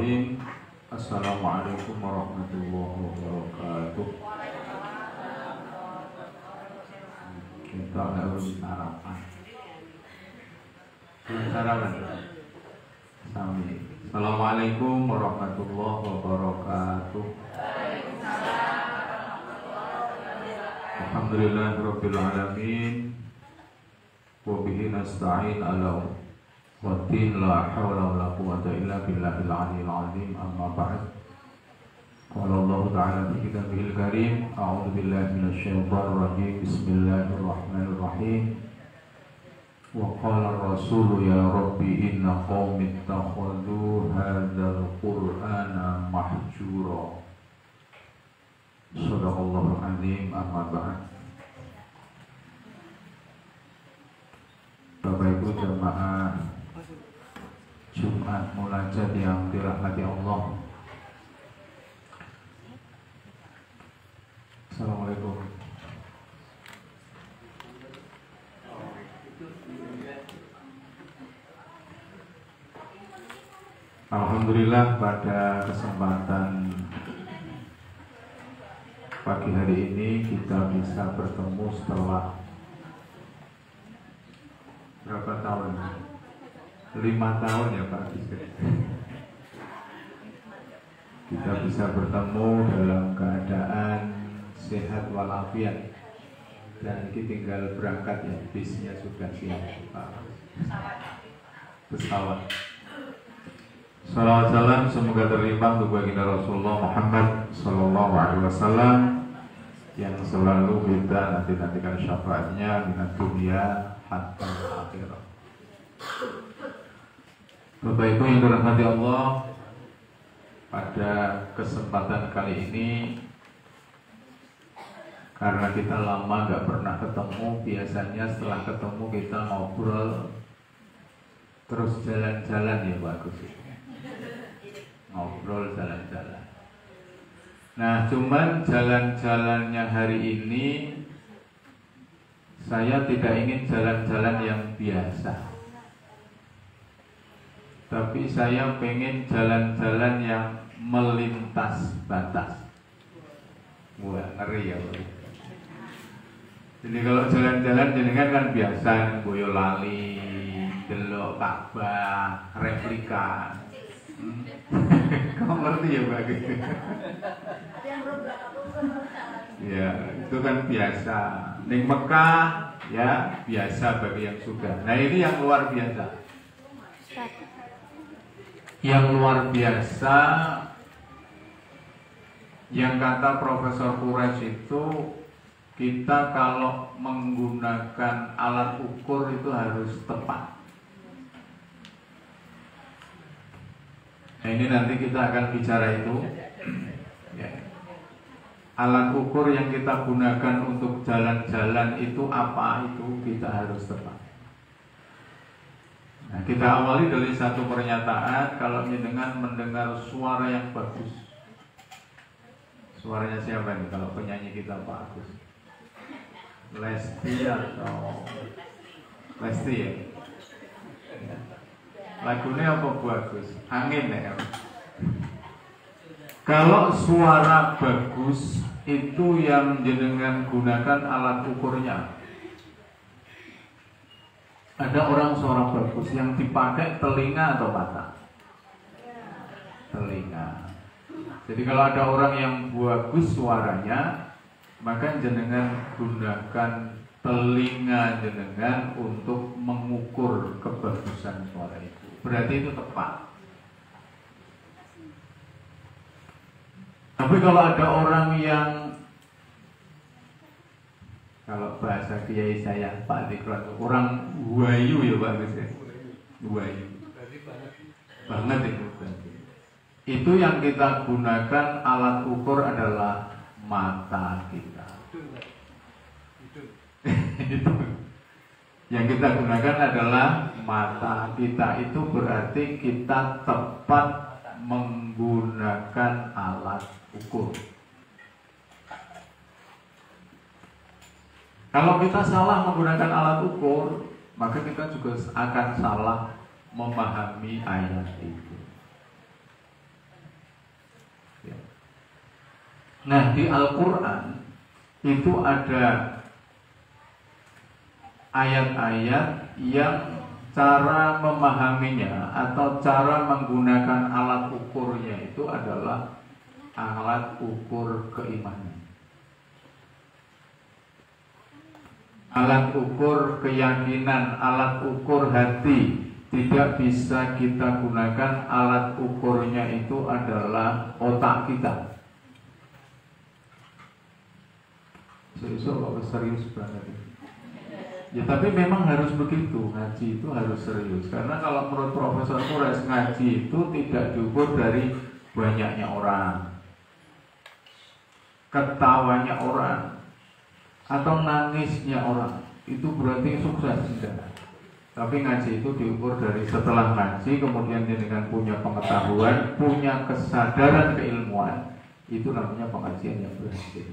Bismillahirrahmanirrahim. Assalamualaikum warahmatullahi wabarakatuh. Kita harus sarapan. Sarapan. Sami. Assalamualaikum warahmatullahi wabarakatuh. Alhamdulillahirabbil alamin. Wa bihi nasta'in ala waddin la hawla wa la quwwata illa billahil aliyyil azim. Amma ba'd. Qala Allah ta'ala fi kitabihil karim, a'udzu billahi minasyaitonir rajim. Bismillahirrahmanirrahim. Wa qala ar-rasulu ya rabbi inna qaumi ittakhadhu hadzal qur'ana mahjura. Shadaqallahul azim. Amma ba'd. Bapak Ibu jamaah Jumat Munajat yang dirahmati Allah. Assalamualaikum. Alhamdulillah pada kesempatan pagi hari ini kita bisa bertemu setelah berapa tahun? 5 tahun ya Pak. Kita bisa bertemu dalam keadaan sehat walafiat. Dan ini tinggal berangkat ya, bisnya sudah siap Pak. Pesawat. Salawat salam semoga terlimpah untuk baginda Rasulullah Muhammad Sallallahu Alaihi Wasallam yang selalu kita nanti-nantikan syafaatnya di dunia hatta akhirat. Bapak Ibu yang dirahmati Allah, pada kesempatan kali ini karena kita lama gak pernah ketemu, biasanya setelah ketemu kita ngobrol terus jalan-jalan ya Pak Agus. Ngobrol jalan-jalan. Nah, cuman jalan-jalannya hari ini saya tidak ingin jalan-jalan yang biasa. Tapi saya pengen jalan-jalan yang melintas batas. Wah, ngeri ya Pak. Jadi kalau jalan-jalan jenengan kan biasa Boyolali, delok Ka'bah, replika. Kamu ngerti ya Pak? Ya, itu kan biasa. Ning Mekah ya biasa bagi yang sudah. Nah, ini yang luar biasa. Yang luar biasa yang kata Profesor Quraisy itu, kita kalau menggunakan alat ukur itu harus tepat. Nah, ini nanti kita akan bicara itu ya. Alat ukur yang kita gunakan untuk jalan-jalan itu apa, itu kita harus tepat. Nah, kita awali dari satu pernyataan. Kalau dengan mendengar suara yang bagus, suaranya siapa nih kalau penyanyi kita Pak Agus? Lesti atau Lesti ya? Lagunya apa Bu Agus? Angin ya? Kalau suara bagus itu yang jenengan gunakan alat ukurnya. Ada orang suara bagus yang dipakai telinga atau mata? Telinga. Jadi kalau ada orang yang bagus suaranya, maka jenengan gunakan telinga jenengan untuk mengukur kebagusan suara itu. Berarti itu tepat. Tapi kalau ada orang yang, kalau bahasa kiai saya Pak Dikron, orang wayu ya Pak Gus ya, wayu banget itu. Itu yang kita gunakan alat ukur adalah mata kita. Itu yang kita gunakan adalah mata kita. Itu berarti kita tepat menggunakan alat ukur. Kalau kita salah menggunakan alat ukur, maka kita juga akan salah memahami ayat itu. Nah, di Al-Quran itu ada ayat-ayat yang cara memahaminya atau cara menggunakan alat ukurnya itu adalah alat ukur keimanan, alat ukur keyakinan, alat ukur hati. Tidak bisa kita gunakan alat ukurnya itu adalah otak kita. Serius banget. Ya tapi memang harus begitu, ngaji itu harus serius. Karena kalau menurut Profesor Kures, ngaji itu tidak diukur dari banyaknya orang, ketawanya orang, atau nangisnya orang. Itu berarti sukses, tidak. Tapi ngaji itu diukur dari setelah ngaji, kemudian dengan punya pengetahuan, punya kesadaran keilmuan. Itu namanya pengajian yang berhasil.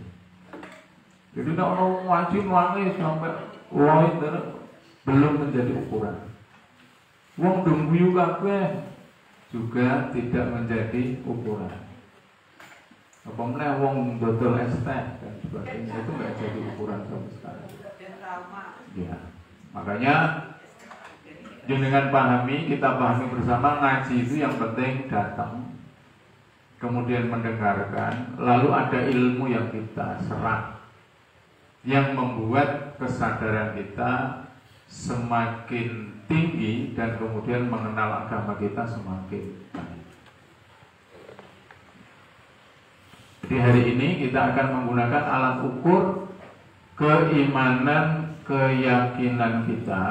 Jadi kalau ngaji nangis sampai wah itu belum menjadi ukuran. Wong dungguyu kabeh juga tidak menjadi ukuran. Apa meneh wong dodol es teh dan sebagainya itu nggak jadi ukuran sama sekali. Ya, makanya dengan kita pahami bersama, ngaji itu yang penting datang, kemudian mendengarkan, lalu ada ilmu yang kita serap, yang membuat kesadaran kita semakin tinggi dan kemudian mengenal agama kita semakin baik. Jadi hari ini kita akan menggunakan alat ukur keimanan, keyakinan kita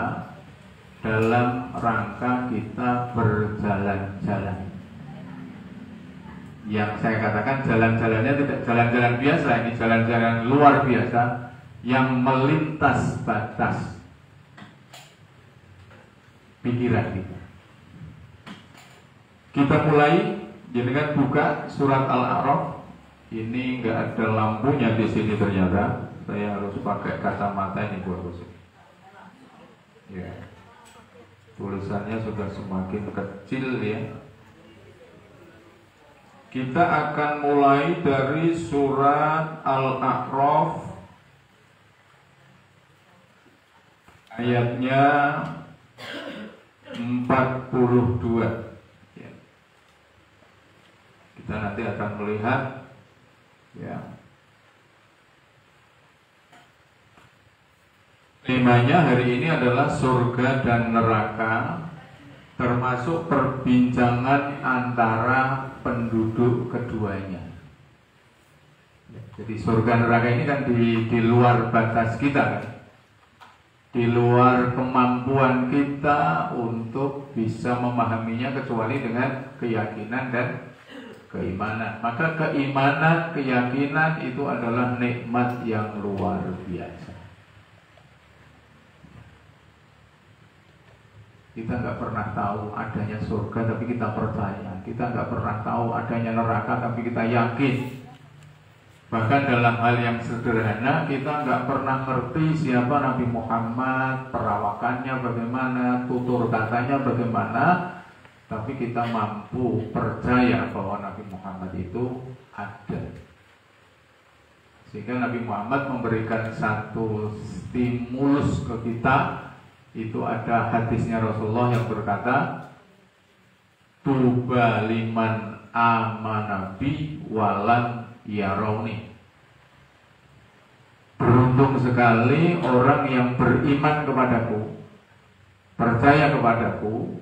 dalam rangka kita berjalan-jalan. Yang saya katakan jalan-jalannya tidak jalan-jalan biasa, ini jalan-jalan luar biasa yang melintas batas pikiran kita. Kita mulai dengan buka surat Al-A'raf. Ini nggak ada lampunya di sini ternyata. Saya harus pakai kacamata ini buat khusus. Ya. Tulisannya sudah semakin kecil ya. Kita akan mulai dari surat Al-A'raf ayatnya 42 ya. Kita nanti akan melihat ya, temanya hari ini adalah surga dan neraka, termasuk perbincangan antara penduduk keduanya. Jadi surga neraka ini kan di luar batas kita kan, di luar kemampuan kita untuk bisa memahaminya kecuali dengan keyakinan dan keimanan. Maka keimanan, keyakinan itu adalah nikmat yang luar biasa. Kita nggak pernah tahu adanya surga tapi kita percaya. Kita nggak pernah tahu adanya neraka tapi kita yakin. Bahkan dalam hal yang sederhana, kita nggak pernah ngerti siapa Nabi Muhammad, perawakannya bagaimana, tutur katanya bagaimana, tapi kita mampu percaya bahwa Nabi Muhammad itu ada. Sehingga Nabi Muhammad memberikan satu stimulus ke kita. Itu ada hadisnya Rasulullah yang berkata, tuba liman amanabi walan yarawni. Beruntung sekali orang yang beriman kepadaku, percaya kepadaku,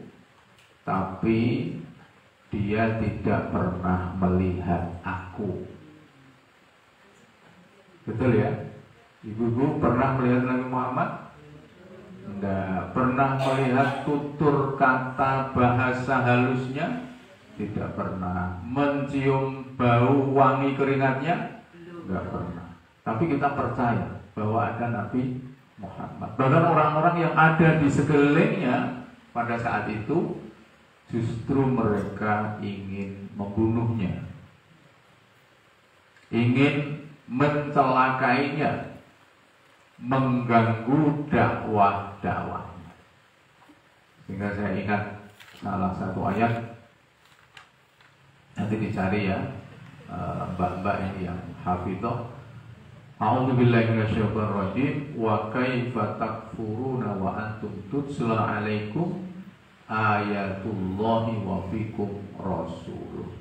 tapi dia tidak pernah melihat aku. Betul ya? Ibu-ibu pernah melihat Nabi Muhammad? Tidak. Pernah melihat tutur kata bahasa halusnya? Tidak pernah. Mencium bau wangi keringatnya? Tidak pernah. Tapi kita percaya bahwa ada Nabi Muhammad. Bahkan orang-orang yang ada di sekelilingnya pada saat itu justru mereka ingin membunuhnya, ingin mencelakainya, mengganggu dakwah-dakwahnya. Sehingga saya ingat salah satu ayat, nanti dicari ya, mbak-mbak ini yang hafidhah. A'udzubillahi minasyaitonir rajim. Wa kaifa takfuruna wa antum tutsla 'alaikum ayatullahi wa fikum rasuluh.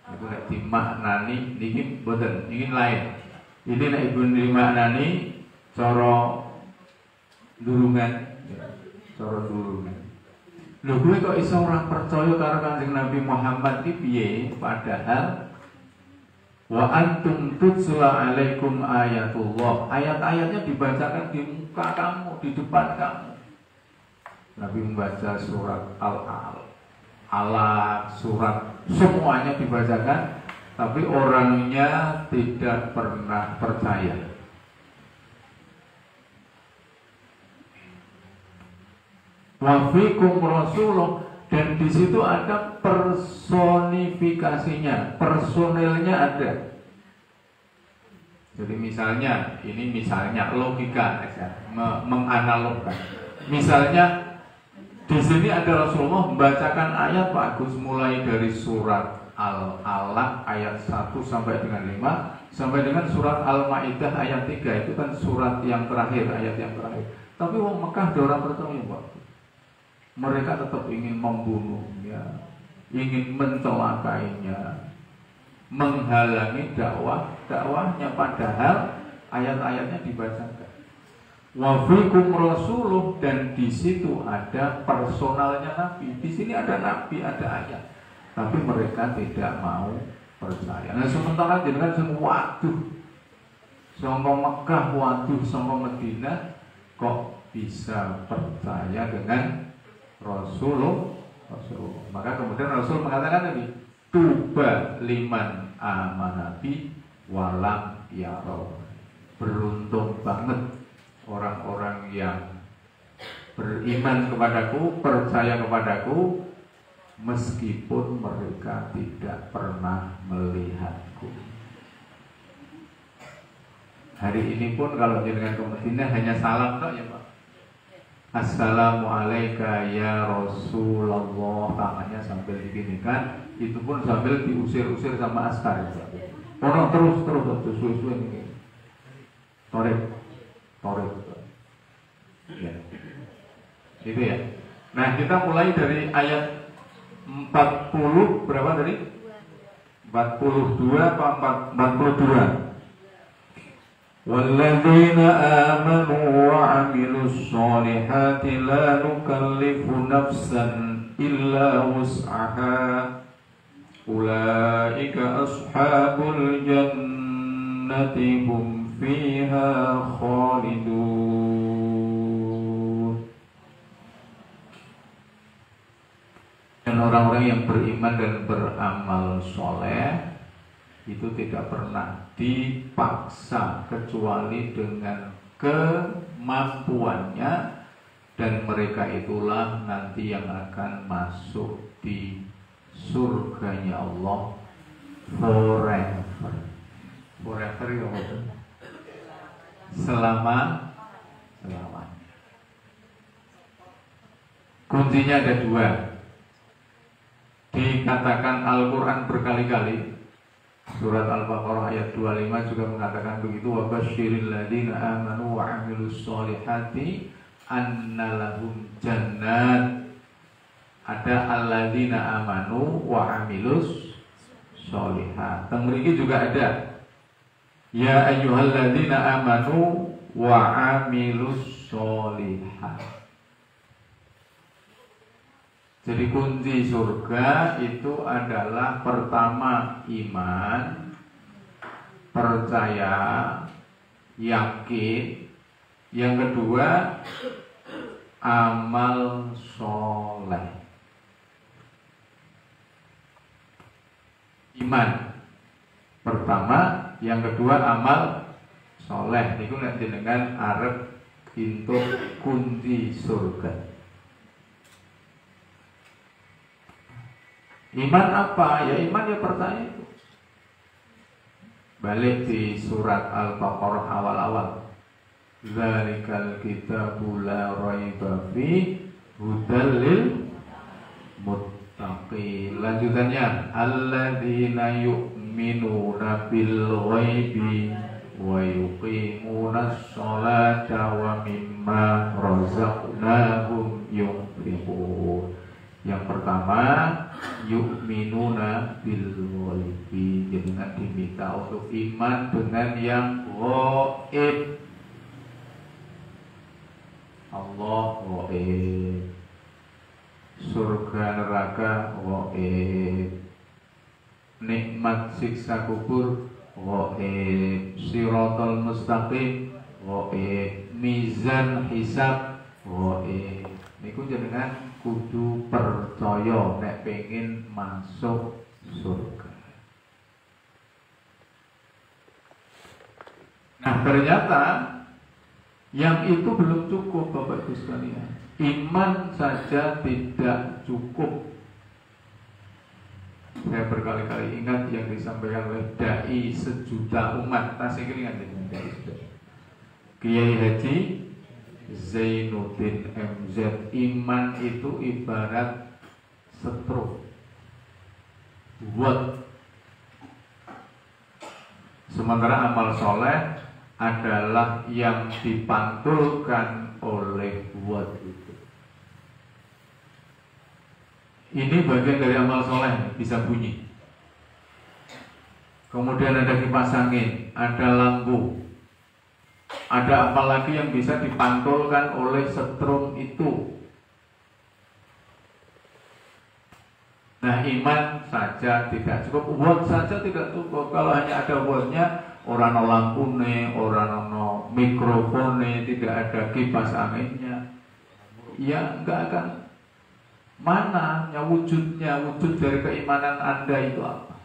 Itu nek dimaknani niki mboten, niki lain. Ini nek ibu dimaknani cara durungan, cara durungan. Lho kowe kok iso ora percaya karo Kanjeng Nabi Muhammad iki piye? Padahal wa antum tutsla 'alaikum ayatullah. Ayat-ayatnya dibacakan di muka kamu, di depan kamu. Nabi membaca surat Al-Alaq, surat semuanya dibacakan, tapi orangnya tidak pernah percaya. Wa fikum rasulullah, dan di situ ada personifikasinya, personilnya ada. Jadi misalnya, ini misalnya logika aja, menganalogkan. Misalnya di sini ada Rasulullah membacakan ayat Pak Agus mulai dari surat Al-Alaq ayat 1 sampai dengan 5 sampai dengan surat Al-Maidah ayat 3. Itu kan surat yang terakhir, ayat yang terakhir. Tapi orang Mekah orang percaya, Pak. Mereka tetap ingin membunuhnya, ingin mencelakainya, menghalangi dakwahnya, padahal ayat-ayatnya dibacakan. Wa fikum rasuluh, dan di situ ada personalnya Nabi. Di sini ada Nabi, ada ayat, tapi mereka tidak mau percaya. Nah sementara jenengan semua waduh, sangka Mekah, waduh sangka Madinah, kok bisa percaya dengan Rasulullah. Maka kemudian Rasul mengatakan tadi, tuba liman amanabi walam yaro. Beruntung banget orang-orang yang beriman kepadaku, percaya kepadaku, meskipun mereka tidak pernah melihatku. Hari ini pun kalau jenengan ke Madinah hanya salam tak ya Pak? Assalamualaikum ya Rasulullah, tangannya sambil diginikan, itu pun sambil diusir-usir sama askar. Orang terus suwe-suwe ini. Torek. Ya. Itu ya. Nah, kita mulai dari ayat 40 berapa tadi? 42 apa 42? وَالَّذِينَ آمَنُوا وَعَمِلُوا الصَّالِحَاتِ لَا نُكَلِّفُ نَفْسًا إِلَّا وُسْعَهَا أُولَئِكَ أَصْحَابُ الْجَنَّةِ هُمْ فِيهَا خَالِدُونَ. Dan orang-orang yang beriman dan beramal soleh itu tidak pernah dipaksa kecuali dengan kemampuannya, dan mereka itulah nanti yang akan masuk di surganya Allah forever. Forever ya Allah. Selamanya. Kuncinya ada dua. Dikatakan Al-Quran berkali-kali. Surat Al-Baqarah ayat 25 juga mengatakan begitu, wa basyiril ladzina amanu wa 'amilus sholihati anna lahum jannat. Ada alladzina amanu wa 'amilus sholihat. Teng mriki juga ada ya ayyuhalladzina amanu wa 'amilus sholihat. Jadi kunci surga itu adalah pertama iman, percaya, yakin. Yang kedua amal soleh. Iman pertama, yang kedua amal soleh. Niku nanti dengan arep untuk kunci surga. Iman apa? Ya iman ya percaya itu. Balik di surat Al-Baqarah awal-awal. Dzalikal kitabu la raiba fi hudal lil muttaqin. Lanjutannya alladzina yu'minuna yu'minuna bil ghaibi wa yuqimuna sholata wa mimma razaqnahum yunfiqun. Yang pertama, yu'minuna bil ghaibi, dengan diminta untuk iman dengan yang ghaib. Allah ghaib, surga neraka ghaib, nikmat siksa kubur ghaib, siratal mustaqim ghaib, mizan hisab ghaib. Niku jenengan kudu percaya nek pengen masuk surga. Nah, ternyata yang itu belum cukup, Bapak Ibu sekalian. Iman saja tidak cukup. Saya berkali-kali ingat yang disampaikan oleh dai sejuta umat. Tasik ingat dengan dai sejuta. Kiai Haji Zainuddin MZ. Iman itu ibarat stroke, buat. Sementara amal soleh adalah yang dipantulkan oleh buat itu. Ini bagian dari amal soleh, bisa bunyi. Kemudian ada kipas angin, ada lampu. Ada apa lagi yang bisa dipantulkan oleh setrum itu? Nah, iman saja tidak cukup, word saja tidak cukup. Kalau hanya ada wordnya, orang no lampune, orang no mikrofone, tidak ada kipas anginnya, ya nggak akan mana ya wujudnya, wujud dari keimanan Anda itu apa?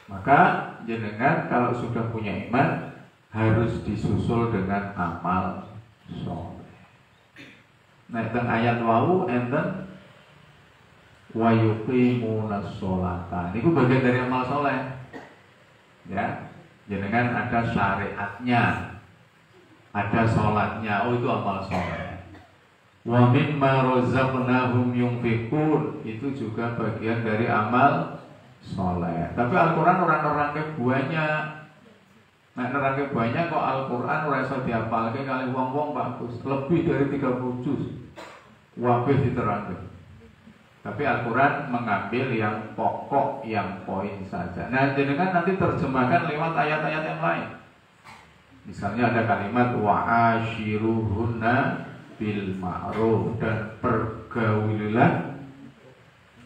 Maka jenengan kalau sudah punya iman harus disusul dengan amal soleh. Nah, teng ayat wau enten wa yuqimuna sholata. Niku bagian dari amal soleh. Ya, jenengan ada syariatnya, ada sholatnya, oh itu amal soleh. Wa mimma razaqnahum yunfiqun, itu juga bagian dari amal soleh. Tapi Al-Quran orang-orang ke banyak. Nah, nerangke banyak kok Al-Quran ora iso dihafalke kali wong-wong bagus. Lebih dari 30 juz. Wabih diterangke. Tapi Al-Quran mengambil yang pokok, yang poin saja. Nah, jenengan nanti terjemahkan lewat ayat-ayat yang lain. Misalnya ada kalimat wa'ashiruhunna bil ma'ruf, dan pergaulilah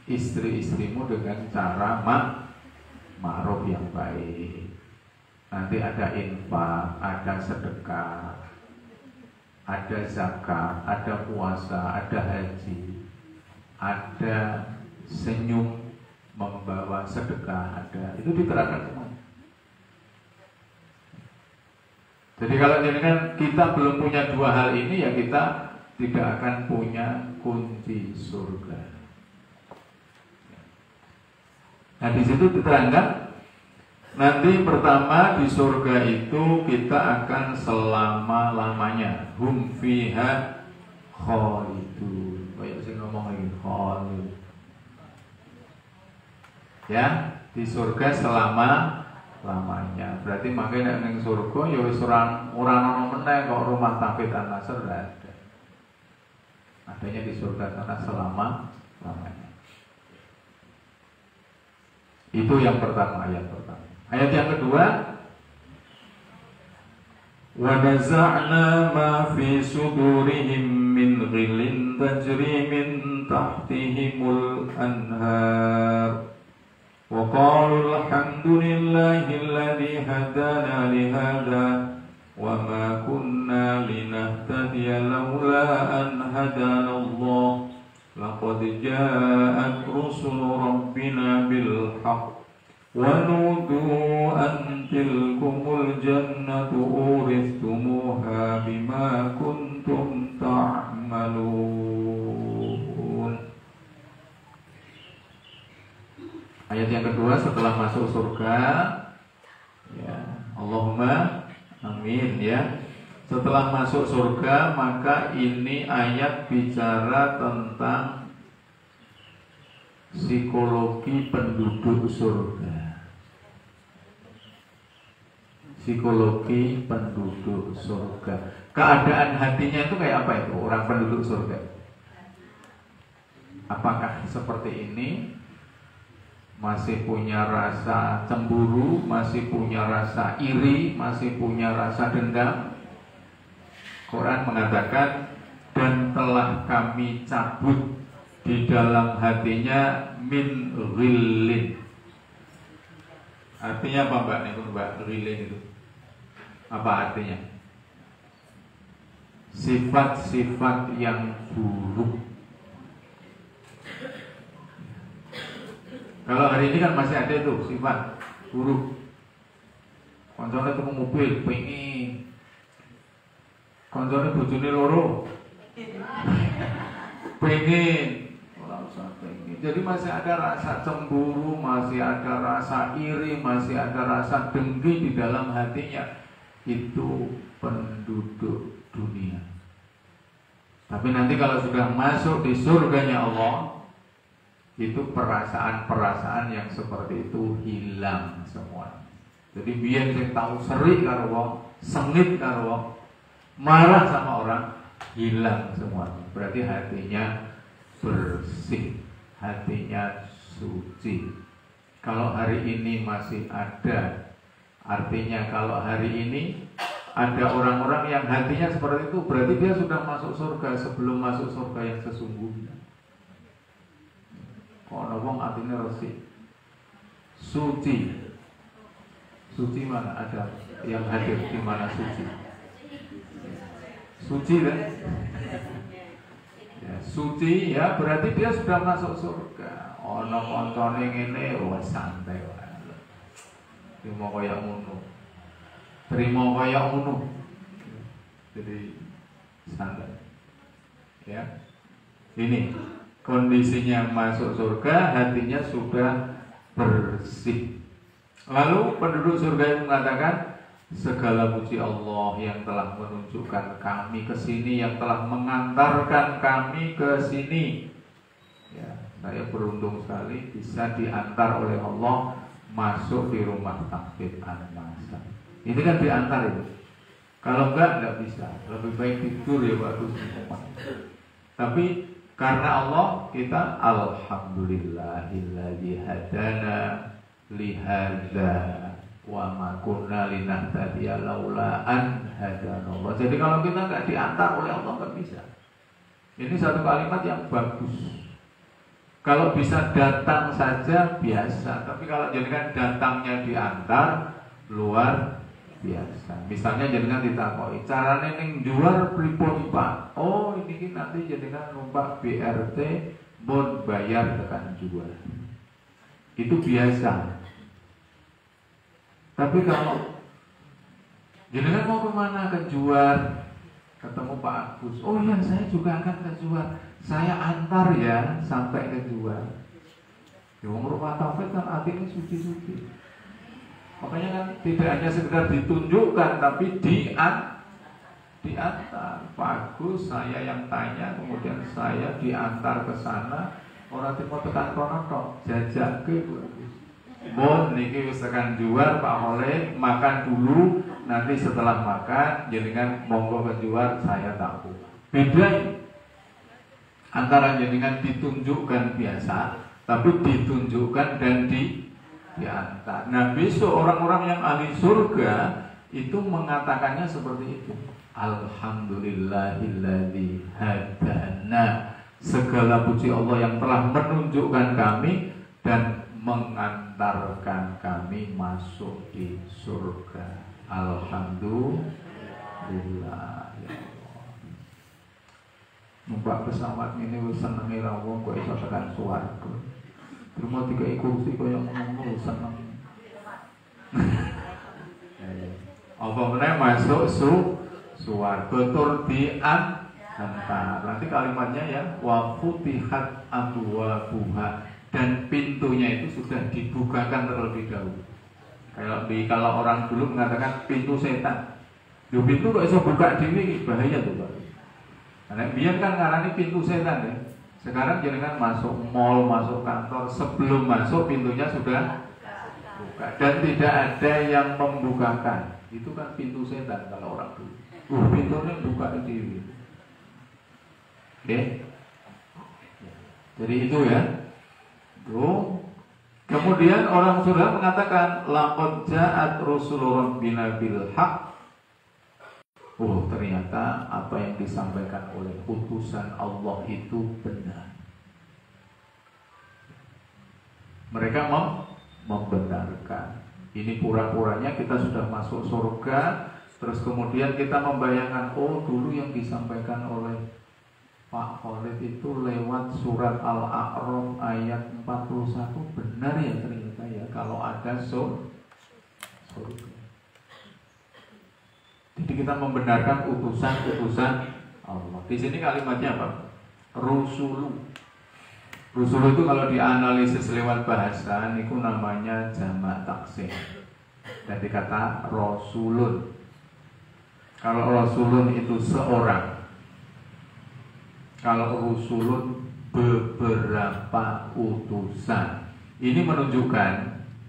istri-istrimu dengan cara ma'ruf yang baik. Nanti ada infak, ada sedekah, ada zakat, ada puasa, ada haji, ada senyum membawa sedekah, ada. Itu diterangkan semua. Jadi kalau jenengan kita belum punya dua hal ini, ya kita tidak akan punya kunci surga. Nah, di situ diterangkan nanti pertama di surga itu kita akan selama-lamanya. Hum fiha khalidun. Kayak sing ngomong lagi khalid. Ya, di surga selama-lamanya. Berarti makanya ning surga ya wis ora ono meneh kok rumah Tafid An-Nasr ada. Adanya di surga sana selama-lamanya. Itu yang pertama, ayat pertama. Ayat yang kedua, wa naza'na ma fi sudurihim min ghillin tajri min tahtihimul anhar wa qalu alhamdulillahi alladhi hadana li hadha wa ma kunna linahtadiya laula an hadana Allah laqad ja'at rusul rabbina bil haqq وَنُودُوا أَن تِلْكُمُ الْجَنَّةُ أُورِثْتُمُوهَا بِمَا كُنْتُمْ تَعْمَلُونَ. Ayat yang kedua setelah masuk surga, ya, Allahumma amin ya. Setelah masuk surga, maka ini ayat bicara tentang psikologi penduduk surga. Psikologi penduduk surga. Keadaan hatinya itu kayak apa itu orang penduduk surga? Apakah seperti ini? Masih punya rasa cemburu, masih punya rasa iri, masih punya rasa dendam? Quran mengatakan, dan telah kami cabut di dalam hatinya min ghillin. Artinya apa Mbak? Nih Mbak, ghillin itu apa artinya? Sifat-sifat yang buruk. Kalau hari ini kan masih ada tuh sifat buruk. Koncone tuku mobil pengen, koncone bojone loro pengen. Jadi masih ada rasa cemburu, masih ada rasa iri, masih ada rasa dengki di dalam hatinya. Itu penduduk dunia. Tapi nanti kalau sudah masuk di surganya Allah, itu perasaan-perasaan yang seperti itu hilang semua. Jadi biar saya tahu seri karo wong, sengit karo wong, marah sama orang, hilang semua. Berarti hatinya bersih, hatinya suci. Kalau hari ini masih ada, artinya kalau hari ini ada orang-orang yang hatinya seperti itu, berarti dia sudah masuk surga sebelum masuk surga yang sesungguhnya. Kalau wong artinya resik, suci. Suci mana ada yang hadir di mana suci? Suci kan? Ya, suci ya berarti dia sudah masuk surga. Ono koncone ngene wis santai wae. Terima kaya ngono. Terima kaya ngono. Jadi santai. Ya. Ini kondisinya masuk surga, hatinya sudah bersih. Lalu penduduk surga yang mengatakan, segala puji Allah yang telah menunjukkan kami ke sini, yang telah mengantarkan kami ke sini. Ya, saya beruntung sekali bisa diantar oleh Allah masuk di rumah takfir An-Nasa. Ini kan diantar itu. Kalau enggak bisa. Lebih baik tidur ya waktu semua. Tapi karena Allah kita alhamdulillahilladzi hadana lihadza wa ma kunna linahtadiya laula an hadanallah. Jadi kalau kita enggak diantar oleh Allah enggak bisa. Ini satu kalimat yang bagus. Kalau bisa datang saja biasa, tapi kalau jadikan datangnya diantar luar biasa. Misalnya jadikan ditakoi, carane ning jual pripun Pak? Oh ini nanti jadikan numpak BRT bon bayar tekan jual. Itu biasa. Tapi kalau jadikan mau kemana ke jual, ketemu Pak Agus. Oh iya saya juga akan ke jual. Saya antar ya sampai ke jual. Ya rumah taufik kan artinya suci-suci. Makanya kan tidak hanya sekedar ditunjukkan, tapi diantar. Bagus, saya yang tanya, kemudian saya diantar ke sana. Orang timur tekan kono tok, jajak ke bon niki wis tekan jual Pak Oleh, makan dulu. Nanti setelah makan, jenengan monggo ke jual, saya tahu. Beda antara jenengan ditunjukkan biasa, tapi ditunjukkan dan diantar. Nah besok orang-orang yang ahli surga itu mengatakannya seperti itu. Alhamdulillahilladzi hadana. Segala puji Allah yang telah menunjukkan kami dan mengantarkan kami masuk di surga. Alhamdulillah ya Allah. Numpak pesawat ini wis senenge ra wong kok iso tekan swarga. Terima tiga kursi kaya ngono seneng. Apa meneh masuk swarga tur diantar. Nanti kalimatnya ya wa futihat abwabuha, dan pintunya itu sudah dibukakan terlebih dahulu. Kalau orang dulu mengatakan pintu setan. Yo pintu kok iso buka dhewe iki bahaya tuh, Pak. Karena biyen kan ngarani pintu setan ya. Sekarang jenengan masuk mall, masuk kantor, sebelum masuk pintunya sudah buka dan tidak ada yang membukakan. Itu kan pintu setan kalau orang dulu. Pintunya buka sendiri. Oke. Jadi itu ya. Kemudian orang surga mengatakan laqad ja'at rusulur rabbina bil haqq. Ternyata apa yang disampaikan oleh utusan Allah itu benar. Mereka membenarkan. Ini pura-puranya kita sudah masuk surga, terus kemudian kita membayangkan, dulu yang disampaikan oleh Pak Khalid itu lewat surat Al-A'raf ayat 41 benar ya ternyata ya, kalau ada surga. Jadi kita membenarkan utusan-utusan Allah. Di sini kalimatnya apa? Rusulu. Rusulu itu kalau dianalisis lewat bahasa, itu namanya jamak taksir. Jadi kata Rasulun. Kalau Rasulun itu seorang. Kalau Rusulun beberapa utusan. Ini menunjukkan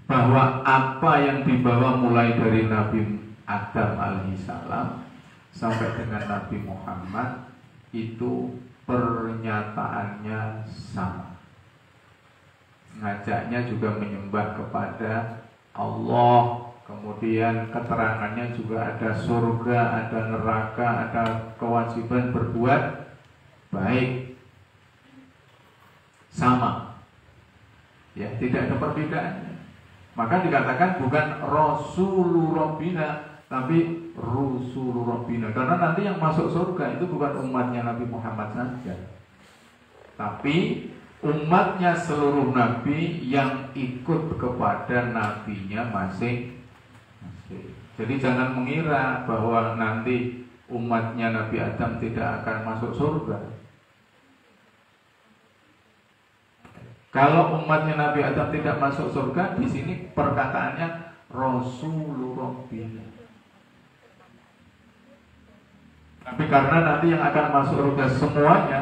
bahwa apa yang dibawa mulai dari Nabi Adam alaihissalam sampai dengan Nabi Muhammad itu pernyataannya sama. Ngajaknya juga menyembah kepada Allah. Kemudian keterangannya juga ada surga, ada neraka, ada kewajiban berbuat baik. Sama. Ya, tidak ada perbedaannya. Maka dikatakan bukan Rasulur Rabbina, tapi Rusulur Rabbina. Karena nanti yang masuk surga itu bukan umatnya Nabi Muhammad saja, tapi umatnya seluruh nabi yang ikut kepada nabinya masing-masing. Jadi jangan mengira bahwa nanti umatnya Nabi Adam tidak akan masuk surga. Kalau umatnya Nabi Adam tidak masuk surga, di sini perkataannya Rasulur Rabbina. Tapi karena nanti yang akan masuk surga semuanya,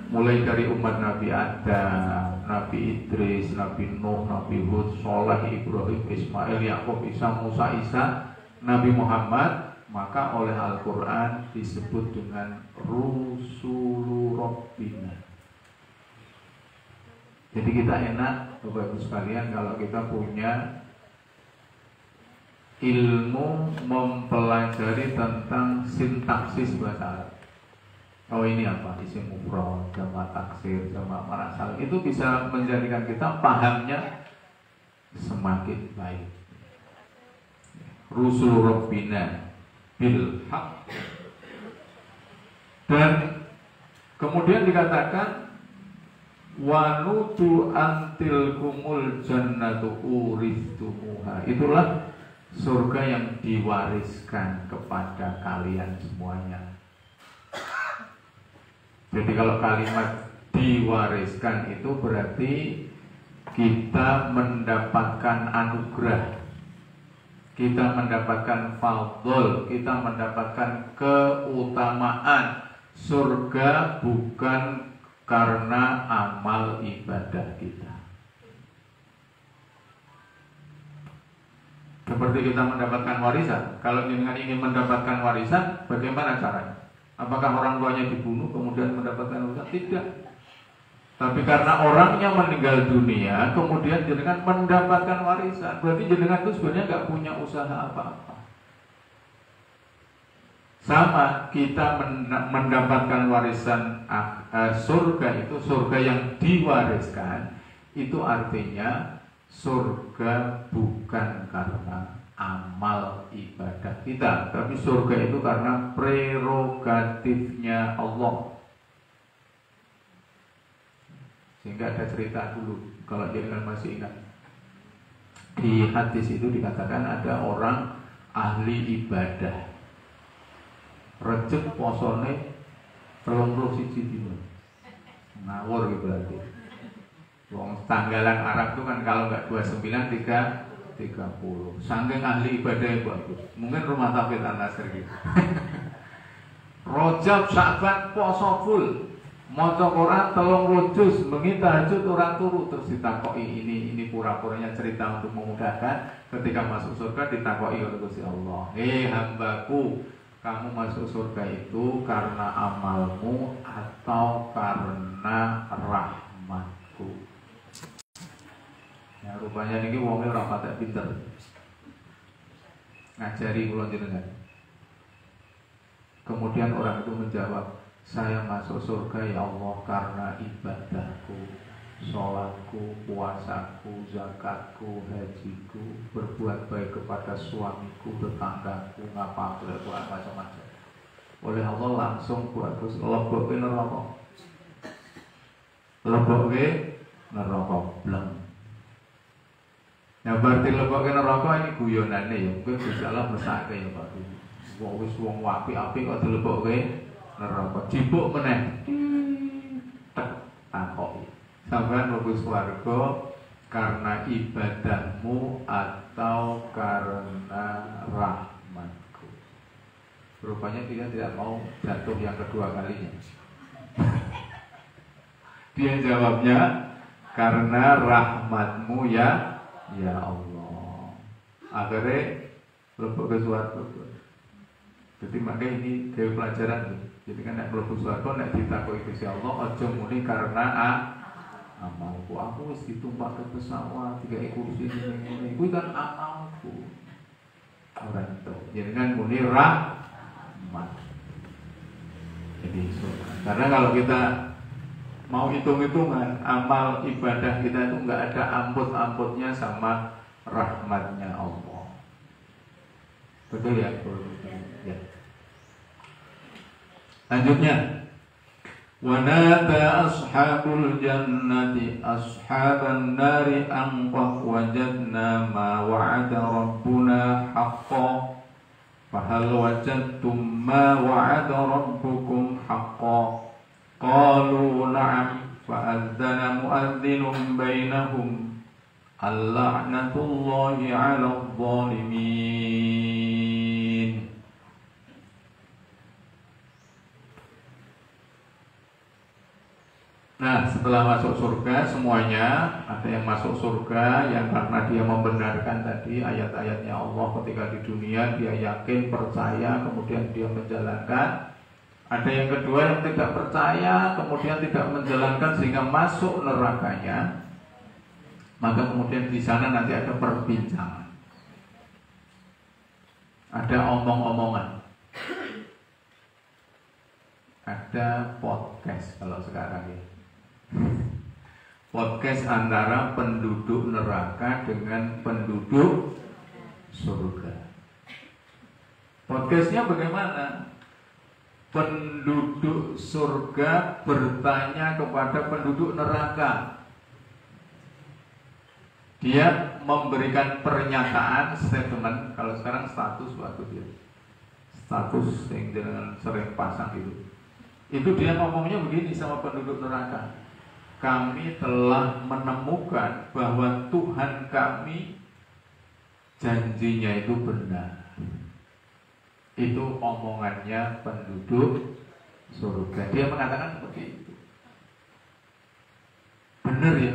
mulai dari umat Nabi Adam, Nabi Idris, Nabi Nuh, Nabi Hud, Saleh, Ibrahim, Ismail, Yakub, Isa, Musa, Isa, Nabi Muhammad, maka oleh Al-Quran disebut dengan Rusulur Rabbina. Jadi kita enak, Bapak Ibu sekalian, kalau kita punya ilmu mempelajari tentang sintaksis bahasa Arab. Ini apa? Isim mufrad, jamak taksir, jamak marasal. Itu bisa menjadikan kita pahamnya semakin baik. Rusul Rabbina bil haq. Dan kemudian dikatakan wanutu antil kumul jannatu uristumuha. Itulah surga yang diwariskan kepada kalian semuanya. Jadi kalau kalimat diwariskan itu berarti kita mendapatkan anugerah, kita mendapatkan fadl, kita mendapatkan keutamaan. Surga bukan karena amal ibadah kita. Seperti kita mendapatkan warisan. Kalau jenengan ingin mendapatkan warisan, bagaimana caranya? Apakah orang tuanya dibunuh kemudian mendapatkan warisan? Tidak. Tapi karena orangnya meninggal dunia, kemudian jenengan mendapatkan warisan. Berarti jenengan itu sebenarnya nggak punya usaha apa-apa. Sama, kita mendapatkan warisan surga itu, surga yang diwariskan, itu artinya surga bukan karena amal ibadah kita, tapi surga itu karena prerogatifnya Allah. Sehingga ada cerita dulu, kalau jangan masih ingat, di hadis itu dikatakan ada orang ahli ibadah, recep posone 31 dino, ngawur gitu berarti. Wong tanggalan Arab itu kan kalau nggak 29 30. Saking ahli ibadah yang bagus. Mungkin rumah tafid An-Nasr gitu. Rajab, Sya'ban, poso full. Maca Quran 30 juz, bengi tahajud ora turu, terus ditakoki ini pura-puranya cerita untuk memudahkan. Ketika masuk surga ditakoki oleh Gusti Allah, hambaku, kamu masuk surga itu karena amalmu atau karena rahmatku? Ya rupanya niki wonge ora patek pinter ngajari kula jenengan. Kemudian orang itu menjawab, saya masuk surga ya Allah karena ibadahku, sholatku, puasaku, zakatku, hajiku, berbuat baik kepada suamiku, tetanggaku, ngapa buat macam-macam. Oleh Allah langsung buat lebokke neraka. Lebokke neraka bleng. Ya berarti lebokke neraka ini guyonane ya, mungkin Gusti Allah mesake ya Pak. Wong apik-apik kok dilebokke neraka, jibuk meneh takoki, sampeyan mlebu swarga karena ibadahmu atau karena rahmatku? Rupanya dia tidak mau jatuh yang kedua kalinya. Dia jawabnya karena rahmatmu ya Allah. Akhirnya mlebu ke swarga. Jadi makanya ini kayak pelajaran. Jadi kan nek mlebu swarga nek ditakoki Gusti Allah aja muni karena amalku. Aku wis ditumpak ke pesawat, digawe kursi ngene. Kuwi kan amalku. Ora itu. Jadi kan muni rahmat. Jadi surga. Karena kalau kita mau hitung-hitungan amal ibadah kita itu enggak ada amput-amputnya sama rahmatnya Allah. Betul ya? Ya. Lanjutnya, wa nada ashabul jannati ashaban nari an qad wajadna ma wa'ada rabbuna haqqan fahal wajadtum ma wa'ada rabbukum haqqan qalu na'am fa'adzana mu'adhdhinun bainahum al-la'natullahi 'alal zalimin. Nah, setelah masuk surga semuanya, ada yang masuk surga yang karena dia membenarkan tadi ayat-ayatnya Allah ketika di dunia, dia yakin, percaya, kemudian dia menjalankan. Ada yang kedua yang tidak percaya, kemudian tidak menjalankan sehingga masuk nerakanya. Maka kemudian di sana nanti ada perbincangan, ada omong-omongan, ada podcast kalau sekarang ya. Podcast antara penduduk neraka dengan penduduk surga. Podcastnya bagaimana? Penduduk surga bertanya kepada penduduk neraka. Dia memberikan pernyataan, statement. Kalau sekarang status waktu dia status yang dengan sering pasang itu dia ngomongnya begini sama penduduk neraka. Kami telah menemukan bahwa Tuhan kami janjinya itu benar. Itu omongannya penduduk surga. Dia mengatakan seperti itu. Benar ya?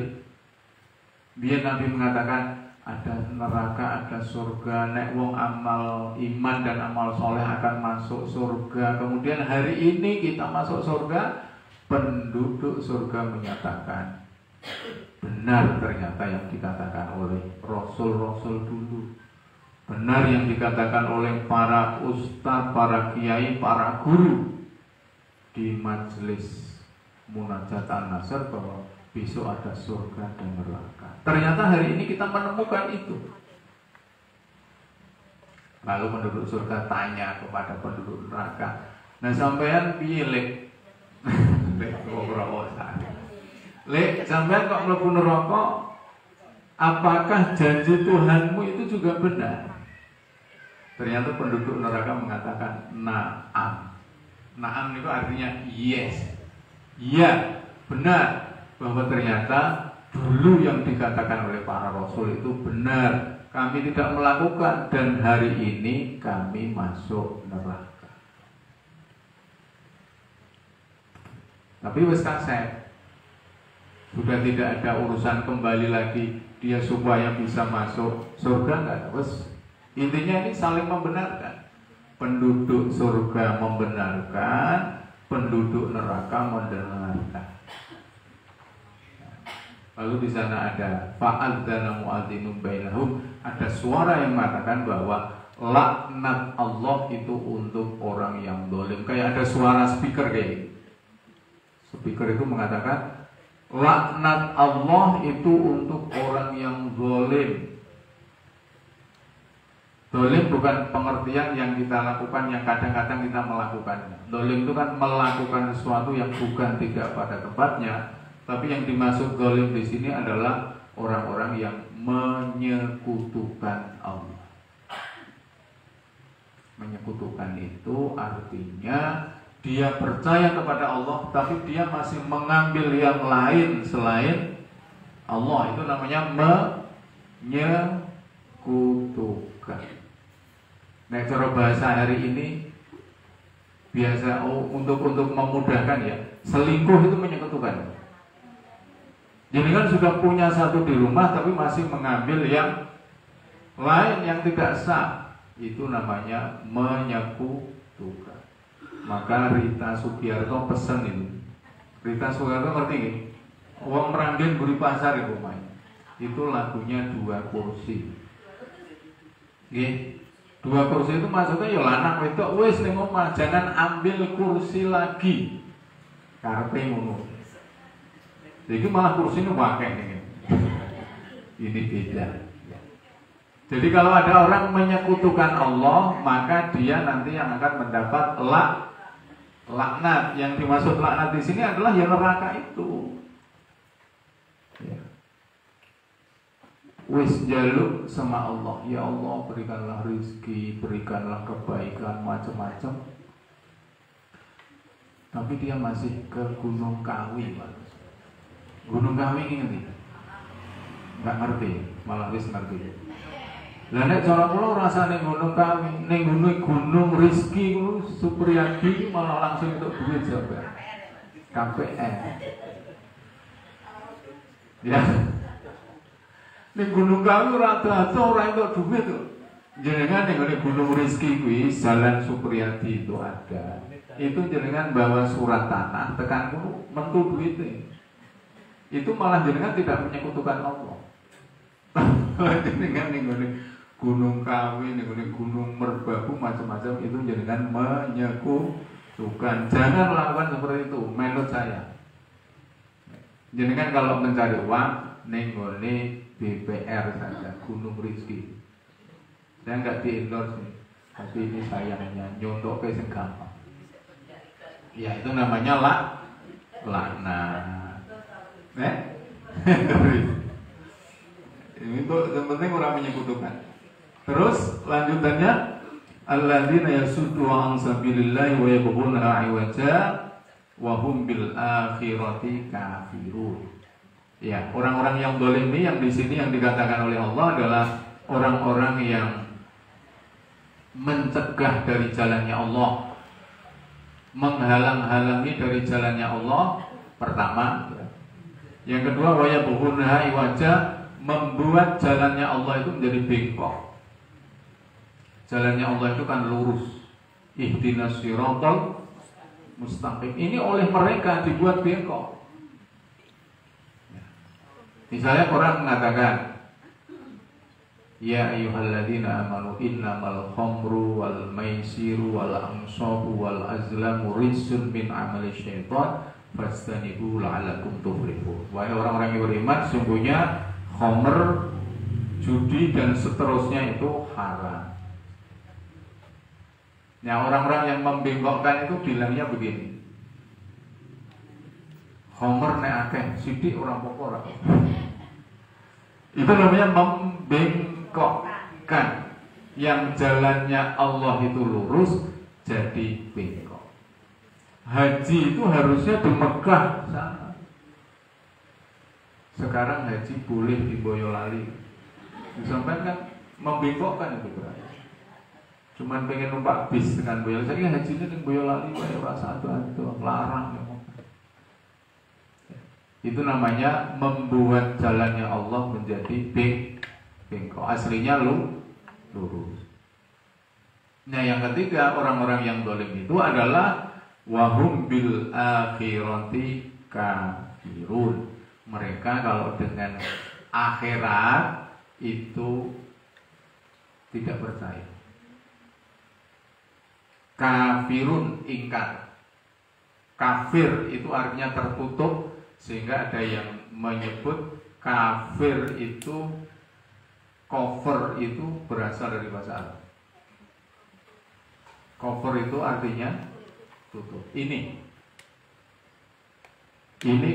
Dia Nabi mengatakan ada neraka, ada surga. Nek wong amal iman dan amal soleh akan masuk surga. Kemudian hari ini kita masuk surga. Penduduk surga menyatakan benar ternyata yang dikatakan oleh Rasul-Rasul dulu, benar yang dikatakan oleh para ustaz, para kiai, para guru di majelis munajat an-nasr bahwa besok ada surga dan neraka. Ternyata hari ini kita menemukan itu. Lalu penduduk surga tanya kepada penduduk neraka, nah sampean pilih Lek, sampean kok mlebu neraka? Apakah janji Tuhanmu itu juga benar? Ternyata penduduk neraka mengatakan na'am. Na'am itu artinya yes. Iya, benar bahwa ternyata dulu yang dikatakan oleh para rasul itu benar. Kami tidak melakukan dan hari ini kami masuk neraka. Tapi wis kaset. Sudah tidak ada urusan kembali lagi dia supaya bisa masuk surga, enggak ada. Wis intinya ini saling membenarkan. Penduduk surga membenarkan, penduduk neraka membenarkan. Lalu di sana ada fa'adzana mu'adzinun bainahum, ada suara yang mengatakan bahwa laknat Allah itu untuk orang yang zalim. Kayak ada suara speaker kayak gitu. Speaker itu mengatakan laknat Allah itu untuk orang yang zalim. Zalim bukan pengertian yang kita lakukan, yang kadang-kadang kita melakukannya. Zalim itu kan melakukan sesuatu yang bukan tidak pada tempatnya. Tapi yang dimaksud zalim di sini adalah orang-orang yang menyekutukan Allah. Menyekutukan itu artinya dia percaya kepada Allah, tapi dia masih mengambil yang lain selain Allah. Itu namanya menyekutukan. Nah, cara bahasa hari ini biasa untuk memudahkan ya, selingkuh itu menyekutukan. Jadi kan sudah punya satu di rumah tapi masih mengambil yang lain yang tidak sah. Itu namanya menyekutukan. Maka Rita Sugiarto pesan ini. Rita Sugiarto ngerti gini, uang meranggen buri pasar itu main. Itu lagunya 2 kursi. Gih, 2 kursi itu maksudnya ya lanang wedok wis ning omah, jangan ambil kursi lagi. Karepe ngono. Jadi malah kursi ini wakil nih. Ini beda. Jadi kalau ada orang menyekutukan Allah, maka dia nanti yang akan mendapat laknat. Yang dimaksud laknat di sini adalah ya neraka itu. Ya. Wis jaluk sama Allah, ya Allah berikanlah rizki, berikanlah kebaikan macam-macam. Tapi dia masih ke Gunung Kawi, Gunung Kawi ini nggak ngerti, malah wis ngerti. Lah nek cara kula rasane Gunung Kawi, ning gunung rizki ku Supriyadi malah langsung untuk duit sampean. KPN. Ya. Ning Gunung Kawi ora ada ora entuk duit kok. Jenengan ning gunung rizki kuwi Jalan Supriyadi itu ada. Itu jenengan bawa surat tanah tekan kulo mentu duite. Itu malah jenengan tidak menyekutukan Allah. Jenengan ning Gunung Kawi, ning Gunung Merbabu macam-macam itu jenengan menyekutukan. Jangan lakukan seperti itu menurut saya. Jenengan kalau mencari uang ning BPR saja, Gunung Rizki. Saya enggak di-endorse nih, tapi ini sayangnya nyontok ke sing gampang. Ya itu namanya laknat. Ini tuh yang penting orang menyekutukan. Terus lanjutannya alladzina yasuddu an sabilillahi wa yabghuna 'iwaja wa hum bil akhirati kafirun. Ya, orang-orang yang zalim ini yang di sini yang dikatakan oleh Allah adalah orang-orang yang mencegah dari jalannya Allah, menghalang-halangi dari jalannya Allah. Pertama, yang kedua waya buhunha iwaja, membuat jalannya Allah itu menjadi bengkok. Jalannya Allah itu kan lurus. Ihdinas siratal mustaqim. Ini oleh mereka dibuat bengkok. Misalnya orang mengatakan, ya ayyuhalladzina amanu innamal khamru wal maisiru wal ansabu wal azlamu rijsun min amali syaitan fastanibu la'alakum tuflihun. Wahai orang-orang yang beriman, sungguhnya khamr, judi dan seterusnya itu haram. Nah, orang-orang yang membengkokkan itu bilangnya begini, khamr nek akeh sithik orang pokok. Itu namanya membengkokkan. Yang jalannya Allah itu lurus jadi bengkok. Haji itu harusnya di Mekah sana. Sekarang haji boleh di Boyolali. Sampai kan membengkokkan itu berarti. Cuman pengen numpak bis dengan Boyolali. Saya hajinya di Boyolali, kayak rasa itu larang. Itu namanya membuat jalannya Allah menjadi bengkok. Aslinya lurus. Nah yang ketiga, orang-orang yang zalim itu adalah wahum bil akhirati kafirun. Mereka kalau dengan akhirat itu tidak percaya. Kafirun, ingkar. Kafir itu artinya tertutup, sehingga ada yang menyebut kafir itu, cover itu berasal dari bahasa Arab. Cover itu artinya tutup. Ini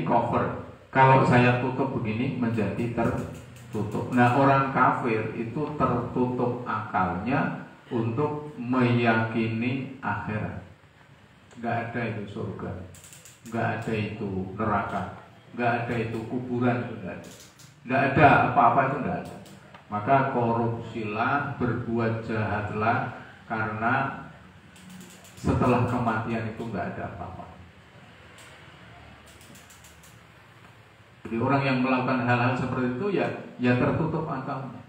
cover. Kalau saya tutup begini menjadi tertutup. Nah orang kafir itu tertutup akalnya untuk meyakini akhirat. Nggak ada itu surga, nggak ada itu neraka, nggak ada itu kuburan, nggak ada apa-apa itu nggak ada. Maka korupsilah, berbuat jahatlah, karena setelah kematian itu nggak ada apa-apa. Jadi orang yang melakukan hal-hal seperti itu ya tertutup akalnya.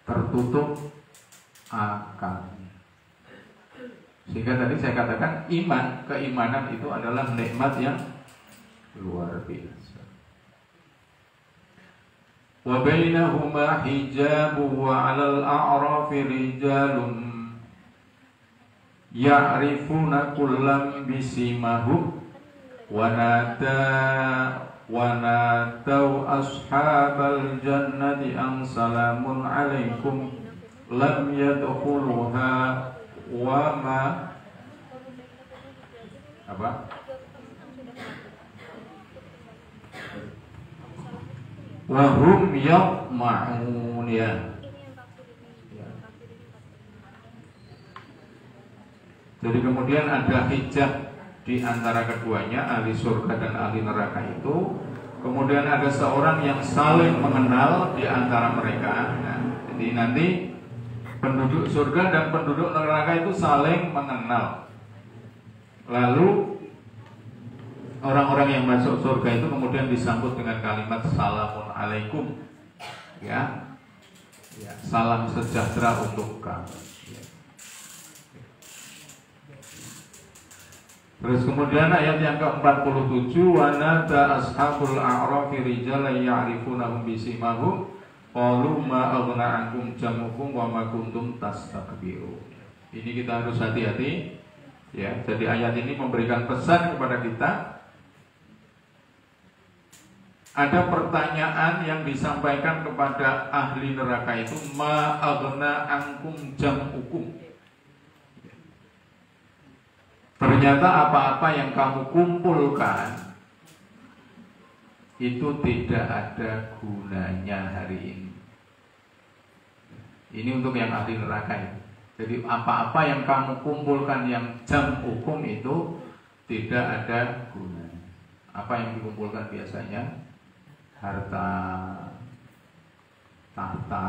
Tertutup akalnya. Sehingga tadi saya katakan keimanan itu adalah nikmat yang luar biasa. Wa bainahuma hijabu wa 'alal a'rafi rijalun ya'rifuna kullam bisimahum wa natau ashabal jannati an salamun 'alaikum lam yadkhuluha wa ma apa wa hum yatma'un ya. Jadi kemudian ada hijab di antara keduanya, ahli surga dan ahli neraka itu. Kemudian ada seorang yang saling mengenal di antara mereka. Nah, jadi nanti penduduk surga dan penduduk neraka itu saling mengenal. Lalu orang-orang yang masuk surga itu kemudian disambut dengan kalimat salamun alaikum, ya, salam sejahtera untuk kamu. Terus kemudian ayat yang ke-47, wa nada ashabul a'rafi rijalan ya'rifunahum bisimahum qalu ma aghna ankum jamukum wa ma kuntum tastakbirun. Ini kita harus hati-hati ya. Jadi ayat ini memberikan pesan kepada kita. Ada pertanyaan yang disampaikan kepada ahli neraka itu, ma aghna ankum jamukum. Ternyata apa-apa yang kamu kumpulkan itu tidak ada gunanya hari ini. Ini untuk yang ahli neraka ya. Jadi apa-apa yang kamu kumpulkan yang jam hukum itu tidak ada gunanya. Apa yang dikumpulkan biasanya? Harta, tahta,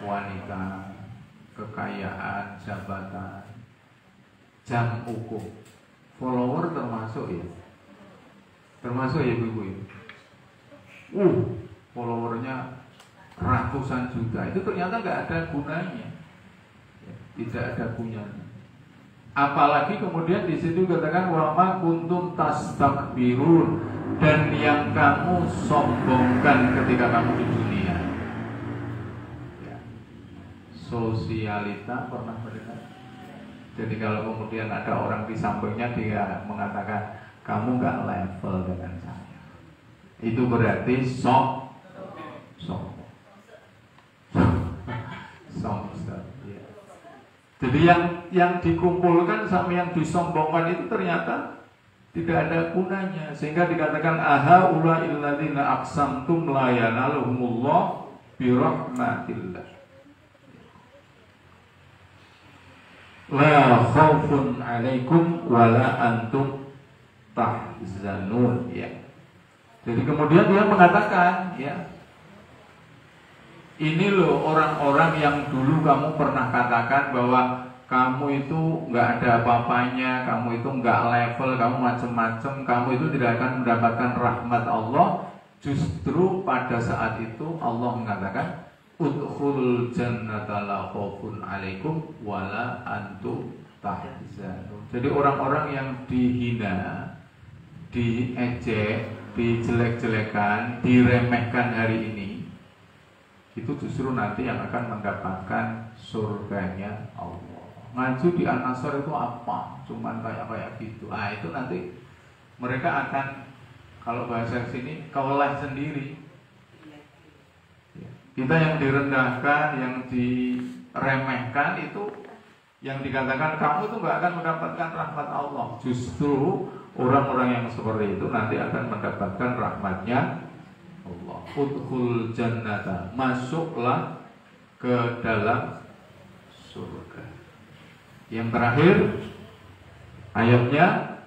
wanita, kekayaan, jabatan. Jam hukum, follower termasuk ya ibu-ibu ya. Followernya ratusan juta, itu ternyata nggak ada gunanya, tidak ada gunanya. Apalagi kemudian di situ katakan wama kuntum tastakbirun, dan yang kamu sombongkan ketika kamu di dunia. Ya. Sosialita pernah mendengar? Jadi kalau kemudian ada orang di sampingnya dia mengatakan kamu nggak level dengan saya, itu berarti sombong. Ya. Jadi yang dikumpulkan sama yang disombongkan itu ternyata tidak ada gunanya, sehingga dikatakan aha ulail ladzina aqsamtum la yanaluhumullah birahmatillah. La khaufun alaikum wala antum tahzanun ya. Jadi kemudian dia mengatakan ya, ini loh orang-orang yang dulu kamu pernah katakan bahwa kamu itu nggak ada apa-apanya, kamu itu nggak level, kamu macam-macam, kamu itu tidak akan mendapatkan rahmat Allah. Justru pada saat itu Allah mengatakan udkhulul jannata la khaufun 'alaikum wala antum tahzanun. Jadi orang-orang yang dihina, diejek, dijelek-jelekan, diremehkan hari ini, itu justru nanti yang akan mendapatkan surganya Allah. Ngaji di An-Nasr itu apa? Cuman kayak gitu. Itu nanti mereka akan, kalau bahasa sini, keweleh sendiri. Kita yang direndahkan, yang diremehkan itu, yang dikatakan kamu itu nggak akan mendapatkan rahmat Allah. Justru orang-orang yang seperti itu nanti akan mendapatkan rahmatnya Allah. Udkhul jannata, masuklah ke dalam surga. Yang terakhir ayatnya,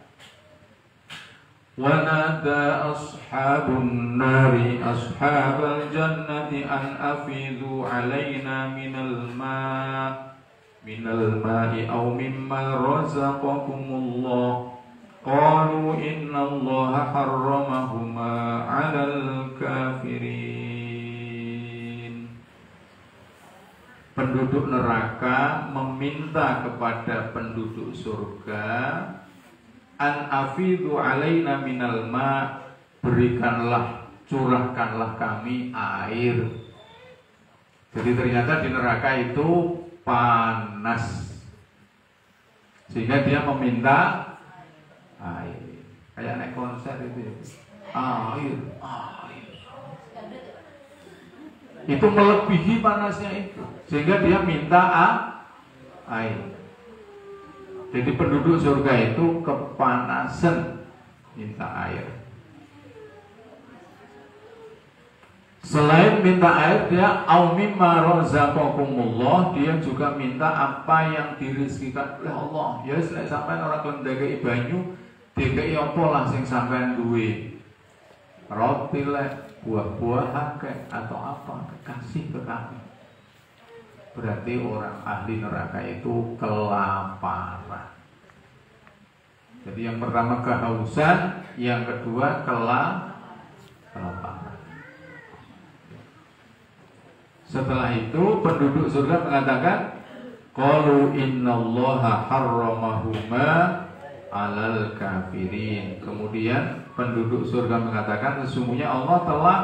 wa nada ashabun nari ashabal jannati an afidu alaina minal ma'i aw mimma razaqakumullah qalu inna allaha harramahuma 'alal kafirin. Penduduk neraka meminta kepada penduduk surga, an afidu alaina minal ma, berikanlah, curahkanlah kami air. Jadi ternyata di neraka itu panas, sehingga dia meminta air. Kayak naik konser itu ya. Air. Itu melebihi panasnya itu, sehingga dia minta air. Jadi penduduk surga itu kepanasan, minta air. Selain minta air, dia au mimma razaqakumullah, dia juga minta apa yang dirizkikan oleh Allah. Ya selain sampean ora kendhekeki banyu, dikeki apa lah sing sampean duwe. Roti lek, buah-buahan kayak atau apa, kasih ke kami. Berarti orang ahli neraka itu kelaparan. Jadi yang pertama kehausan, yang kedua kelaparan. Setelah itu penduduk surga mengatakan, qalu innallaha harramahuma 'alal kafirin. Kemudian penduduk surga mengatakan, sesungguhnya Allah telah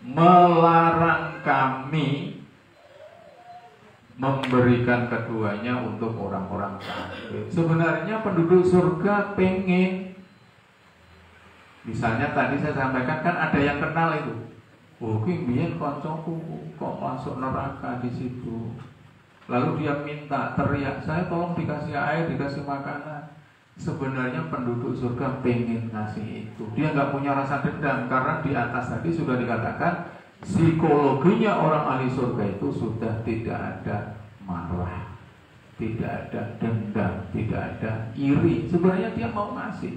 melarang kami memberikan keduanya untuk orang-orang kafir. Sebenarnya penduduk surga pengen, misalnya tadi saya sampaikan kan ada yang kenal itu. Oh, biyen koncoku kok masuk neraka di situ. Lalu dia minta, teriak, saya tolong dikasih air, dikasih makanan. Sebenarnya penduduk surga pengen ngasih itu. Dia nggak punya rasa dendam, karena di atas tadi sudah dikatakan psikologinya orang ahli surga itu sudah tidak ada marah, tidak ada dendam, tidak ada iri. Sebenarnya dia mau ngasih,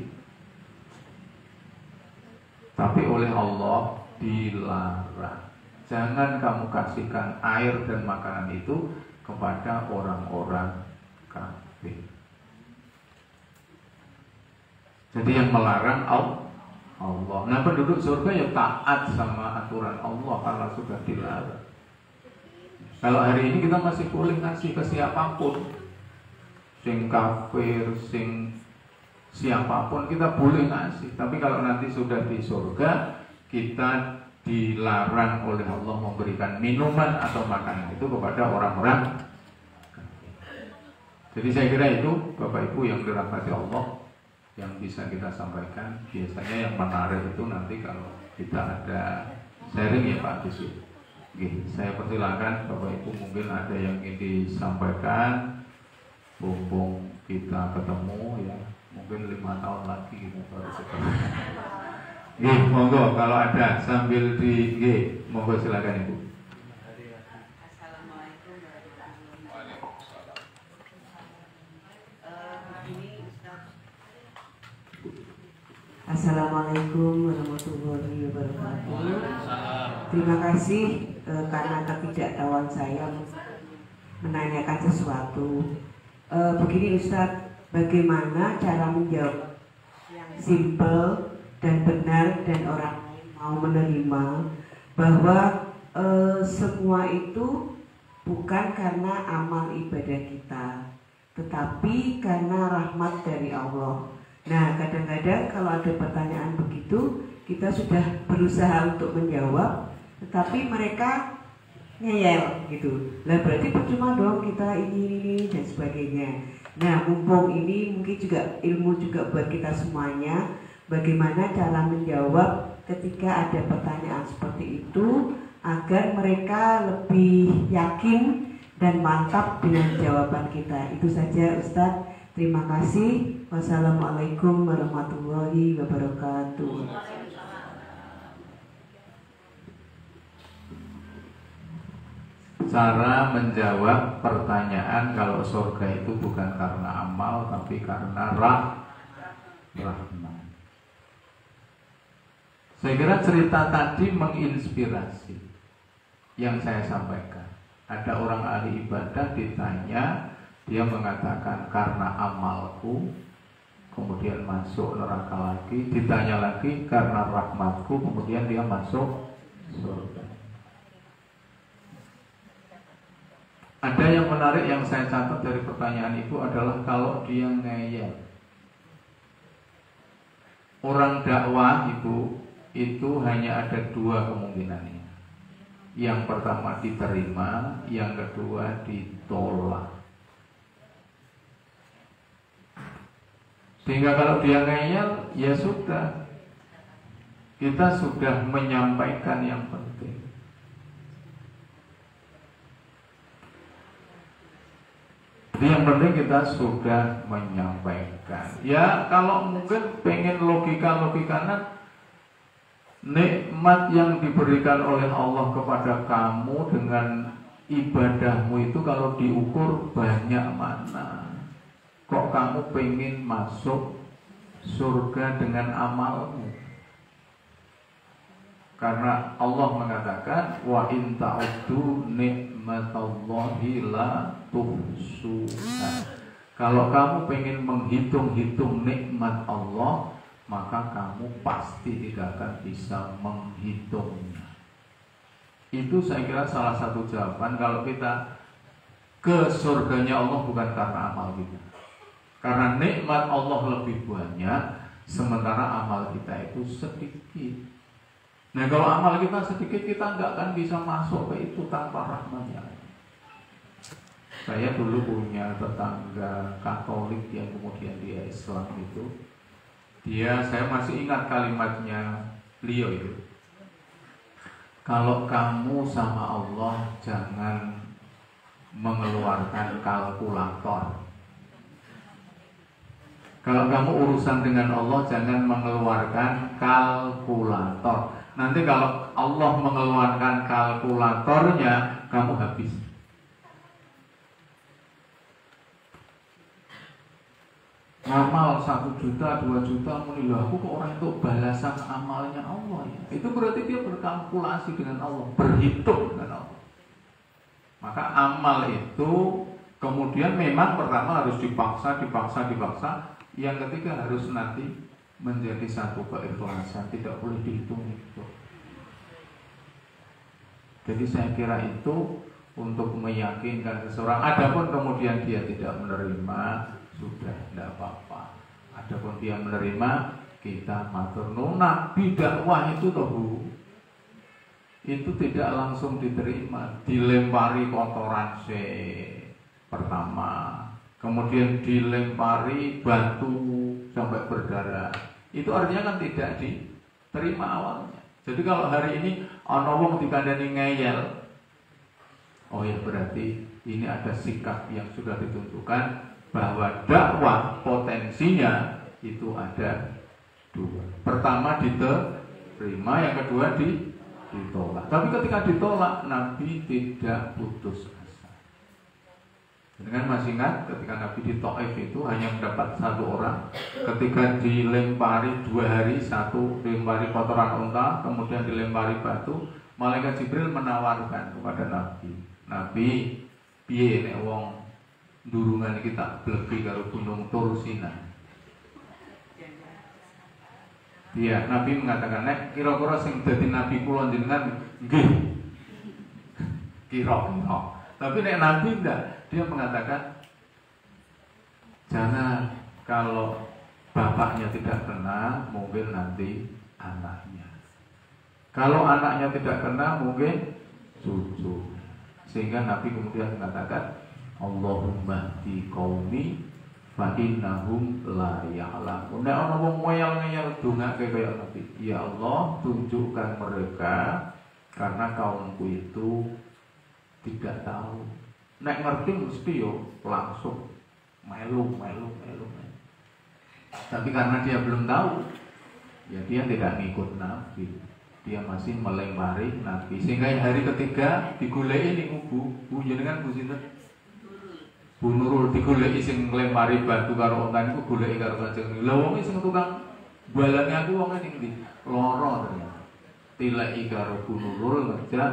tapi oleh Allah dilarang. Jangan kamu kasihkan air dan makanan itu kepada orang-orang kafir. Jadi yang melarang Allah. Nah, penduduk surga ya taat sama aturan Allah karena sudah dilarang. Kalau hari ini kita masih boleh ngasih ke siapapun, sing kafir, sing siapapun kita boleh ngasih. Tapi kalau nanti sudah di surga, kita dilarang oleh Allah memberikan minuman atau makanan itu kepada orang-orang. Jadi saya kira itu Bapak Ibu yang dirahmati Allah yang bisa kita sampaikan. Biasanya yang menarik itu nanti kalau kita ada sharing ya Pak Desi. Saya persilakan Bapak Ibu, mungkin ada yang ingin disampaikan. Mumpung kita ketemu ya, mungkin 5 tahun lagi kita baru ketemu. Monggo kalau ada sambil monggo silakan Ibu. Assalamualaikum warahmatullahi wabarakatuh. Assalamualaikum warahmatullahi wabarakatuh. Terima kasih karena ketidaktahuan saya menanyakan sesuatu. begini Ustadz, bagaimana cara menjawab yang simple dan benar dan orang mau menerima bahwa semua itu bukan karena amal ibadah kita, tetapi karena rahmat dari Allah. Nah, kadang-kadang kalau ada pertanyaan begitu, kita sudah berusaha untuk menjawab, tetapi mereka ngeyel gitu. Lah berarti percuma dong kita ini dan sebagainya. Nah, mumpung ini mungkin juga ilmu juga buat kita semuanya, bagaimana cara menjawab ketika ada pertanyaan seperti itu agar mereka lebih yakin dan mantap dengan jawaban kita. Itu saja Ustadz. Terima kasih. Wassalamualaikum warahmatullahi wabarakatuh. Cara menjawab pertanyaan kalau surga itu bukan karena amal tapi karena rahmat. Saya kira cerita tadi menginspirasi yang saya sampaikan. Ada orang ahli ibadah ditanya, dia mengatakan karena amalku, kemudian masuk neraka lagi. Ditanya lagi karena rahmatku, kemudian dia masuk surga. Ada yang menarik yang saya catat dari pertanyaan itu adalah kalau dia ngeyel. Orang dakwah itu hanya ada dua kemungkinannya. Yang pertama diterima, yang kedua ditolak. Sehingga kalau dia ngeyel, ya sudah, kita sudah menyampaikan yang penting. Jadi yang penting kita sudah menyampaikan. Ya kalau mungkin pengen logika-logikanya, nikmat yang diberikan oleh Allah kepada kamu dengan ibadahmu itu kalau diukur banyak mana? Kok kamu pengen masuk surga dengan amalmu? Karena Allah mengatakan wa in ta'uddu nikmatallahi la tuhsuha. Kalau kamu pengen menghitung-hitung nikmat Allah, maka kamu pasti tidak akan bisa menghitungnya. Itu saya kira salah satu jawaban kalau kita ke surganya Allah bukan karena amal kita. Karena nikmat Allah lebih banyak, sementara amal kita itu sedikit. Nah kalau amal kita sedikit, kita nggak akan bisa masuk ke itu tanpa rahmatnya. Saya dulu punya tetangga Katolik yang kemudian dia Islam itu. Saya masih ingat kalimatnya beliau itu. Kalau kamu sama Allah jangan mengeluarkan kalkulator. Kalau kamu urusan dengan Allah jangan mengeluarkan kalkulator. Nanti kalau Allah mengeluarkan kalkulatornya, kamu habis. Ngamal 1 juta, 2 juta, menilai aku kok orang itu balasan amalnya Allah ya. Itu berarti dia berkalkulasi dengan Allah, berhitung dengan Allah. Maka amal itu kemudian memang pertama harus dipaksa. Yang ketiga harus nanti menjadi satu keikhlasan, tidak boleh dihitung-hitung. Jadi saya kira itu untuk meyakinkan seseorang. Adapun kemudian dia tidak menerima, sudah tidak apa-apa. Adapun dia menerima, kita matur nuwun. Nabi dakwah itu toh itu tidak langsung diterima, dilempari kotoran pertama, kemudian dilempari batu sampai berdarah. Itu artinya kan tidak diterima awalnya. Jadi kalau hari ini ana wong dikandani ngeyel, oh ya berarti ini ada sikap yang sudah ditentukan bahwa dakwah potensinya itu ada dua. Pertama diterima, yang kedua ditolak. Tapi ketika ditolak, Nabi tidak putus asa. Dengan masih ingat ketika Nabi di Taif itu hanya mendapat 1 orang. Ketika dilempari 2 hari, 1 dilempari kotoran unta, kemudian dilempari batu, malaikat Jibril menawarkan kepada Nabi, piye nek wong durungan kita blegi karo gunung Tursina. Iya, Nabi mengatakan nek kira-kira sing dadi nabi kula jenengan nggih. Kira-kira. Tapi nek Nabi enggak, dia mengatakan jangan, kalau bapaknya tidak kena mungkin nanti anaknya. Kalau anaknya tidak kena mungkin cucu. Sehingga Nabi kemudian mengatakan Allahumma di qaumi fa innahum la ya'lamun. Nek ana wong ngoyal-ngoyal dongake kaya Nabi, ya Allah tunjukkan mereka karena kaumku itu tidak tahu. Nek ngerti mesti yo langsung melu. Tapi karena dia belum tahu, ya dia tidak ngikut Nabi. Dia masih melempari Nabi. Sehingga hari ketiga digoleki ning kubu, jenengan Bu sinten? Bu Nurul digoleki sing nglempari batu karo ontan iku goleki karo Kanjeng. Lha wong sing tukang balane aku wong ning ndi? Lara ternyata. Tileki karo Bu Nurul ngejak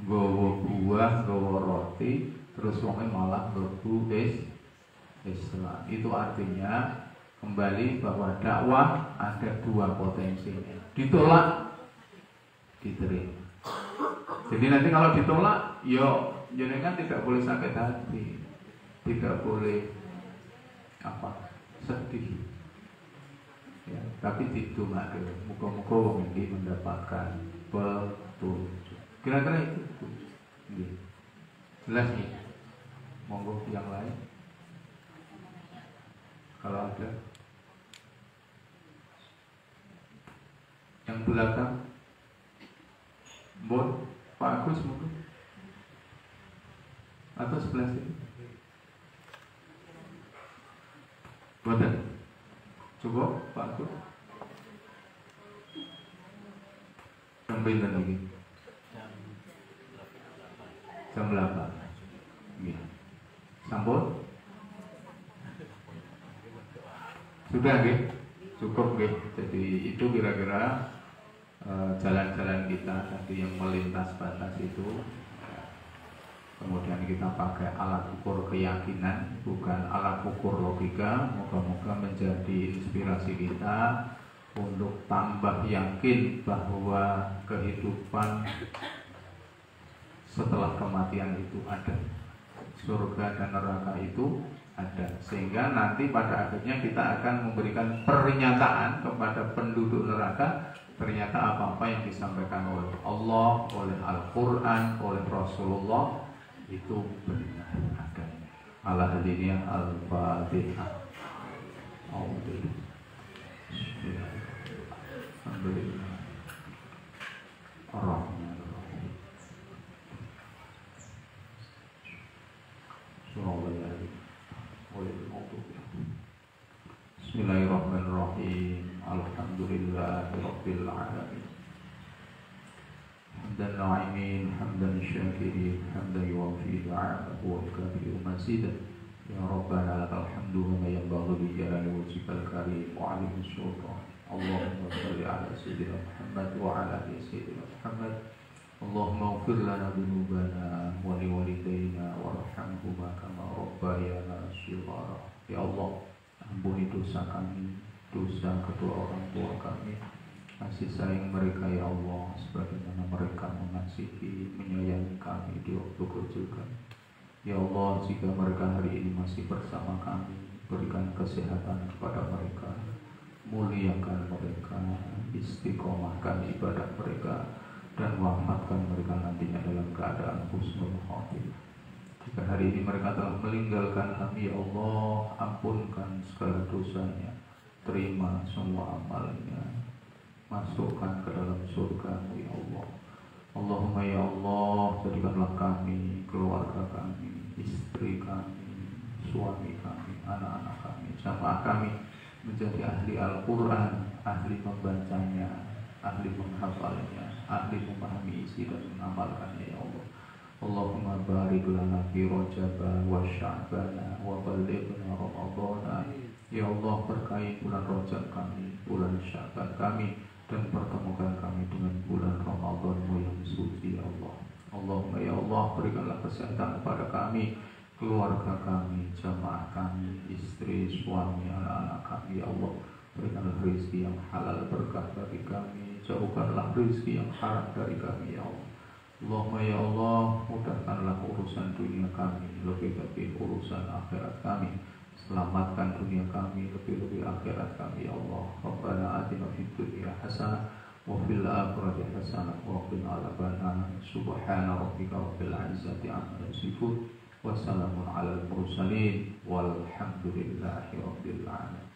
nggawa buah, nggawa roti, terus wong malah mlebu Islam. Itu artinya kembali bahwa dakwah ada dua potensinya. Ditolak, diterima. Jadi nanti kalau ditolak, yo jenengan tidak boleh sakit hati. Tidak boleh sedih ya, tapi tidak muka-muka wong iki mendapatkan petunjuk. Kira-kira itu jelas nih. Monggo yang lain kalau ada. Yang belakang Bon, Pak Agus mungkin atau sebelah sini. Boten. Coba Pak Agus. Jam pinten lagi? Jam 8. Iya. Sampun? Sudah nggih? Cukup nggih. Jadi itu kira-kira jalan-jalan kita tadi yang melintas batas itu. Kemudian kita pakai alat ukur keyakinan, bukan alat ukur logika. Moga-moga menjadi inspirasi kita untuk tambah yakin bahwa kehidupan setelah kematian itu ada. Surga dan neraka itu ada. Sehingga nanti pada akhirnya kita akan memberikan pernyataan kepada penduduk neraka. Ternyata apa-apa yang disampaikan oleh Allah, oleh Al-Quran, oleh Rasulullah itu benar adanya. Ala hadiniya al-Fatihah. Alhamdulillah. Ar-Rahmanir-Rahim. Bismillahirrahmanirrahim. Alhamdulillahirabbil alamin. Hamdan na'imin, hamdan syakirin, hamdan yuwafi du'a'ahu wa yukafi'u mazidah. Ya Rabbana lakal hamdu wa yanbaghi li jalali wajhikal karim wa 'azimi sultan. Allahumma shalli ala sayyidina Muhammad wa ala ali sayyidina Muhammad. Allahumma ighfir lana dhunubana wa li walidayna warhamhuma kama rabbayana shighara. Ya Allah, ampuni dosa kami, dosa kedua orang tua kami. Kasih sayang mereka ya Allah, sebagaimana mereka mengasihi, menyayangi kami di waktu kecil kami. Ya Allah, jika mereka hari ini masih bersama kami, berikan kesehatan kepada mereka, muliakan mereka, istiqomahkan ibadah mereka, dan wafatkan mereka nantinya dalam keadaan husnul khotimah. Jika hari ini mereka telah meninggalkan kami, ya Allah, ampunkan segala dosanya, terima semua amalnya, masukkan ke dalam surga-Mu ya Allah. Allahumma ya Allah, jadikanlah kami, keluarga kami, istri kami, suami kami, anak-anak kami, jamaah kami menjadi ahli Al-Quran, ahli membacanya, ahli menghafalnya, ahli memahami isi dan mengamalkannya ya Allah. Allahumma barik lana fi Rajab wa Sya'ban wa ballighna Ramadhan. Ya Allah, berkahi bulan Rajab kami, bulan Sya'ban kami, dan pertemukan kami dengan bulan Ramadan-Mu yang suci ya Allah. Allahumma ya Allah, berikanlah kesehatan kepada kami, keluarga kami, jamaah kami, istri, suami, anak-anak kami, ya Allah. Berikanlah rezeki yang halal berkah dari kami, jauhkanlah rezeki yang haram dari kami, ya Allah. Allahumma ya Allah, mudahkanlah urusan dunia kami, lebih-lebih urusan akhirat kami. Selamatkan dunia kami, lebih-lebih akhirat kami, ya Allah. Rabbana atina fid dunya hasanah wa fil akhirati hasanah wa qina adzabannar. Subhana rabbika rabbil izzati amma yasifun. Wassalamun alal mursalin walhamdulillahi rabbil alamin.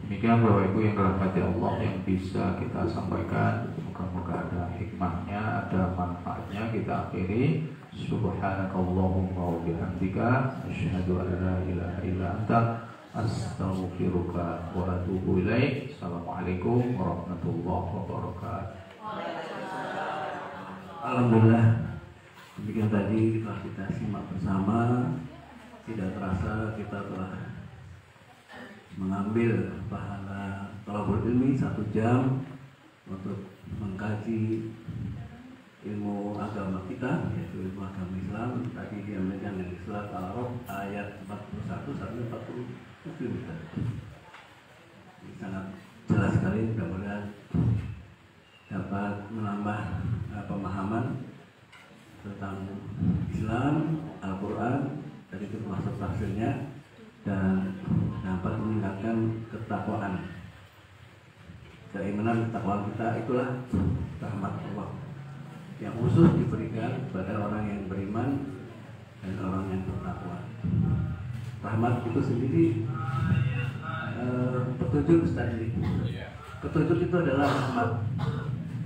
Demikian Bapak Ibu yang dirahmati Allah yang bisa kita sampaikan. Moga-moga ada hikmahnya, ada manfaatnya. Kita akhiri. Subhanakallahumma wa bihamdika asyhadu an la ilaha illa anta astaghfiruka wa atubu ilaik. Assalamualaikum warahmatullahi wabarakatuh. Alhamdulillah. Demikian tadi telah kita simak bersama. Tidak terasa kita telah mengambil pahala thalabul ilmi 1 jam untuk mengkaji ilmu agama kita, yaitu ilmu agama Islam. Tadi diambilkan dari surat Al-A'raf ayat 41 sampai 47. Ini sangat jelas sekali, mudah-mudahan dapat menambah pemahaman tentang Islam, Al-Quran, dari itu termasuk tafsirnya, dan dapat meningkatkan ketakwaan. Keimanan ketakwaan kita itulah rahmat Allah yang khusus diberikan kepada orang yang beriman dan orang yang bertakwa. Rahmat itu sendiri petunjuk tadi. Petunjuk itu adalah rahmat.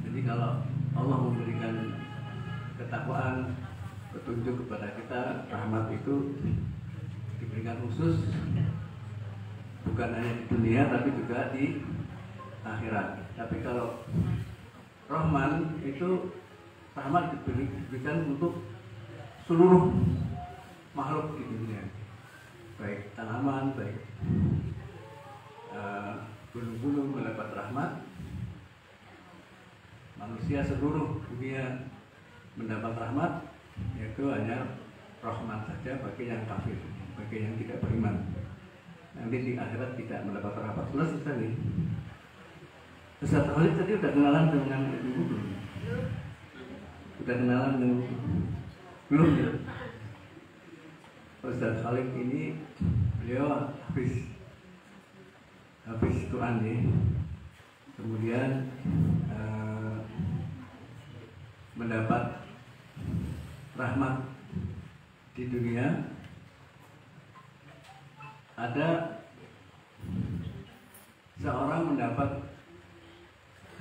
Jadi kalau Allah memberikan ketakwaan, petunjuk kepada kita, rahmat itu diberikan khusus bukan hanya di dunia tapi juga di akhirat. Tapi kalau Rahman itu rahmat diberikan untuk seluruh makhluk di dunia, baik tanaman, baik gunung-gunung mendapat rahmat, manusia seluruh dunia mendapat rahmat, yaitu hanya rahmat saja bagi yang kafir, bagi yang tidak beriman. Nanti di akhirat tidak mendapat rahmat. Selesai tadi. Ustaz Khalid tadi udah kenalan dengan ibu belum? Udah kenalan dengan belum ya? Ustaz Khalid ini beliau habis Quran ya. Kemudian mendapat rahmat di dunia. Ada seorang mendapat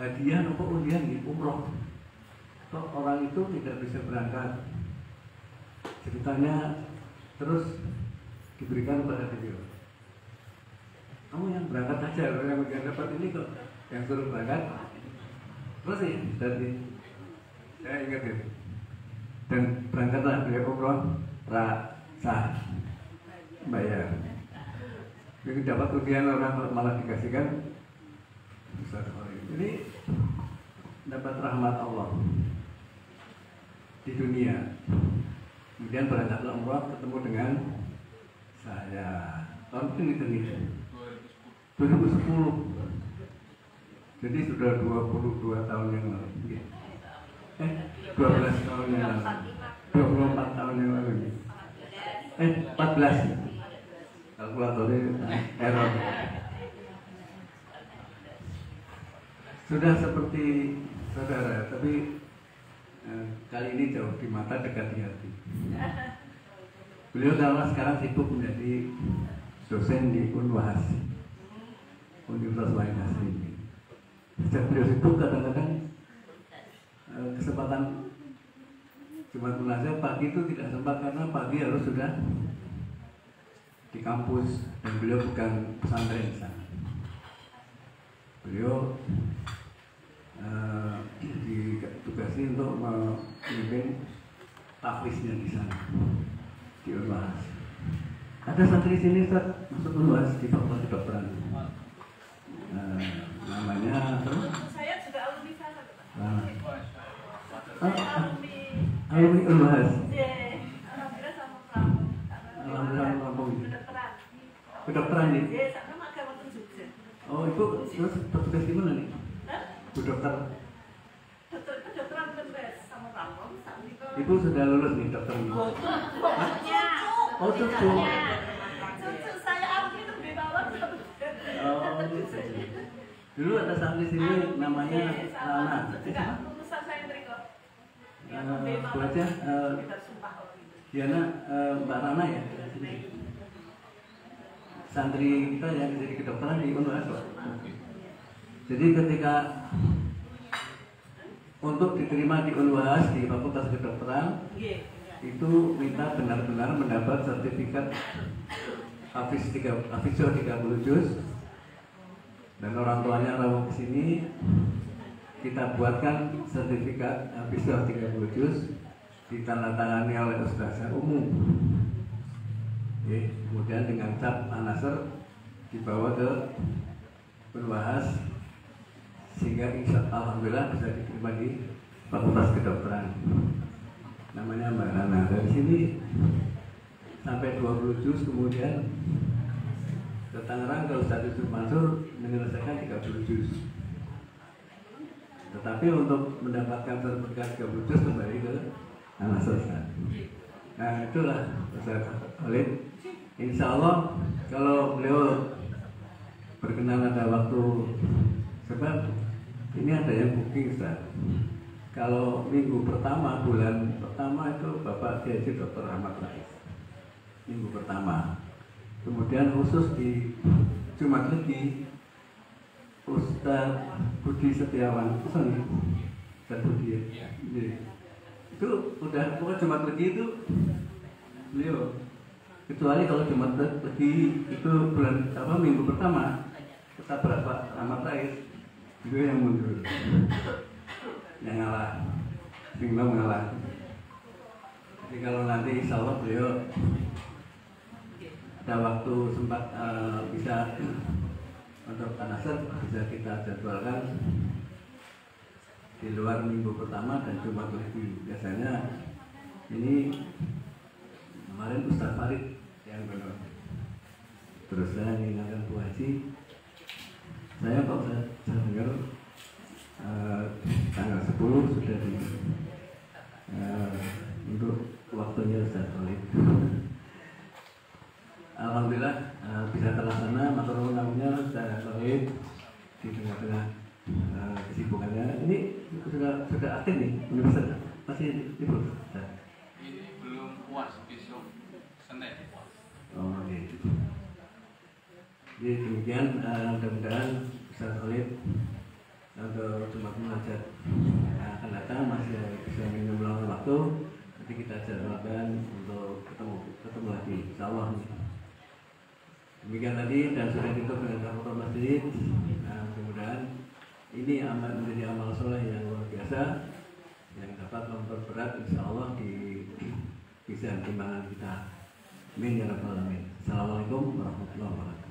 hadiah atau undian di umroh. Kok orang itu tidak bisa berangkat? Ceritanya terus diberikan kepada beliau. Kamu yang berangkat aja, yang dapat ini kok yang suruh berangkat. Terus ya, tadi saya ingat itu. Dan berangkatlah beliau umroh, sah, bayar. Jadi dapat undian orang malah dikasihkan besar sekali. Ini dapat rahmat Allah di dunia. Kemudian berangkatlah umroh, ketemu dengan saya tahun ini 2010. Jadi sudah 22 tahun yang lalu. 12 tahun yang lalu. 24 tahun yang lalu. 14. Kalkulatornya error. Sudah seperti saudara, tapi kali ini jauh di mata, dekat di hati. Beliau sekarang sibuk menjadi dosen di Unwahas, Universitas Wahid Hasim. Sejak beliau sibuk, kadang-kadang kesempatan Jumat Munazah pagi itu tidak sempat karena pagi harus sudah di kampus, dan beliau bukan pesantren di sana. Beliau ditugasi untuk memimpin taflisnya di sana di Unwahas. Ada santri sini Ustaz masuk Unwahas di fakultas kedokteran. Namanya saya juga alumni sana. Alumni Unwahas. Alhamdulillah sama pramu. Kedokteran nih. Ya, sama agak waktu Jogja. Oh, ibu terus bertugas di mana nih? Hah? Bu dokter. Kedokteran berbes sama Ramon, sama Niko. Ibu sudah lulus nih dokter nih. Cucu. Oh, cucu. Cucu saya aku itu di bawah. Oh, gitu. Dulu ada santri sini namanya Lana. Juga lulusan saya Niko. Bu aja, Diana, Mbak Rana ya. Santri kita yang jadi kedokteran di Unhas. Jadi ketika untuk diterima di Unhas di Fakultas Kedokteran itu minta benar-benar mendapat sertifikat Hafizo 30 juz dan orang tuanya rawuh ke sini, kita buatkan sertifikat Hafizo 30 juz ditandatangani oleh Ustazah umum. Oke, kemudian dengan cap An-Nasr dibawa ke Unhas sehingga insya Alhamdulillah bisa diterima di Fakultas Kedokteran. Namanya Mbak Rana. Dari sini sampai 20 juz, kemudian ke Tangerang ke Ustaz Yusuf Mansur menyelesaikan 30 juz. Tetapi untuk mendapatkan sertifikat 30 juz kembali ke An-Nasr. Nah itulah Ustaz Khalid. Insya Allah kalau beliau berkenan ada waktu, sebab ini ada yang booking Ustaz. Kalau minggu pertama, bulan pertama itu Bapak Haji Dr. Ahmad Rais. Minggu pertama. Kemudian khusus di Jumat Legi Ustaz Budi Setiawan. Ustaz Budi ya. Itu udah pokoknya Jumat Legi itu beliau. Kecuali kalau Jumat Legi itu bulan minggu pertama kita berapa Ahmad Rais itu yang mundur, yang ngalah, bingung ngalah. Jadi kalau nanti insya Allah beliau ada waktu sempat bisa untuk An-Nasr bisa kita jadwalkan di luar minggu pertama dan Jumat Legi. Biasanya ini kemarin Ustaz Farid yang benar. Terus saya mengingatkan Bu Haji, saya kok saya dengar tanggal 10 sudah di untuk waktunya Ustaz Farid. Alhamdulillah bisa terlaksana. Matur nuwun namanya Ustaz Farid di tengah-tengah kesibukannya. Ini sudah aktif nih universitas masih libur. Ini belum puas, besok Senin. Oh gitu. Jadi demikian mudah-mudahan Ustaz Khalid untuk Jumat Munajat akan datang masih bisa menyumbang waktu. Nanti kita jadwalkan untuk ketemu lagi, insyaallah. Demikian tadi dan sudah ditutup dengan kafatul masjid. Mudah-mudahan ini menjadi amal soleh yang luar biasa yang dapat memperberat insyaallah di bisa timbangan kita. Amin ya rabbal alamin. Assalamualaikum warahmatullahi wabarakatuh.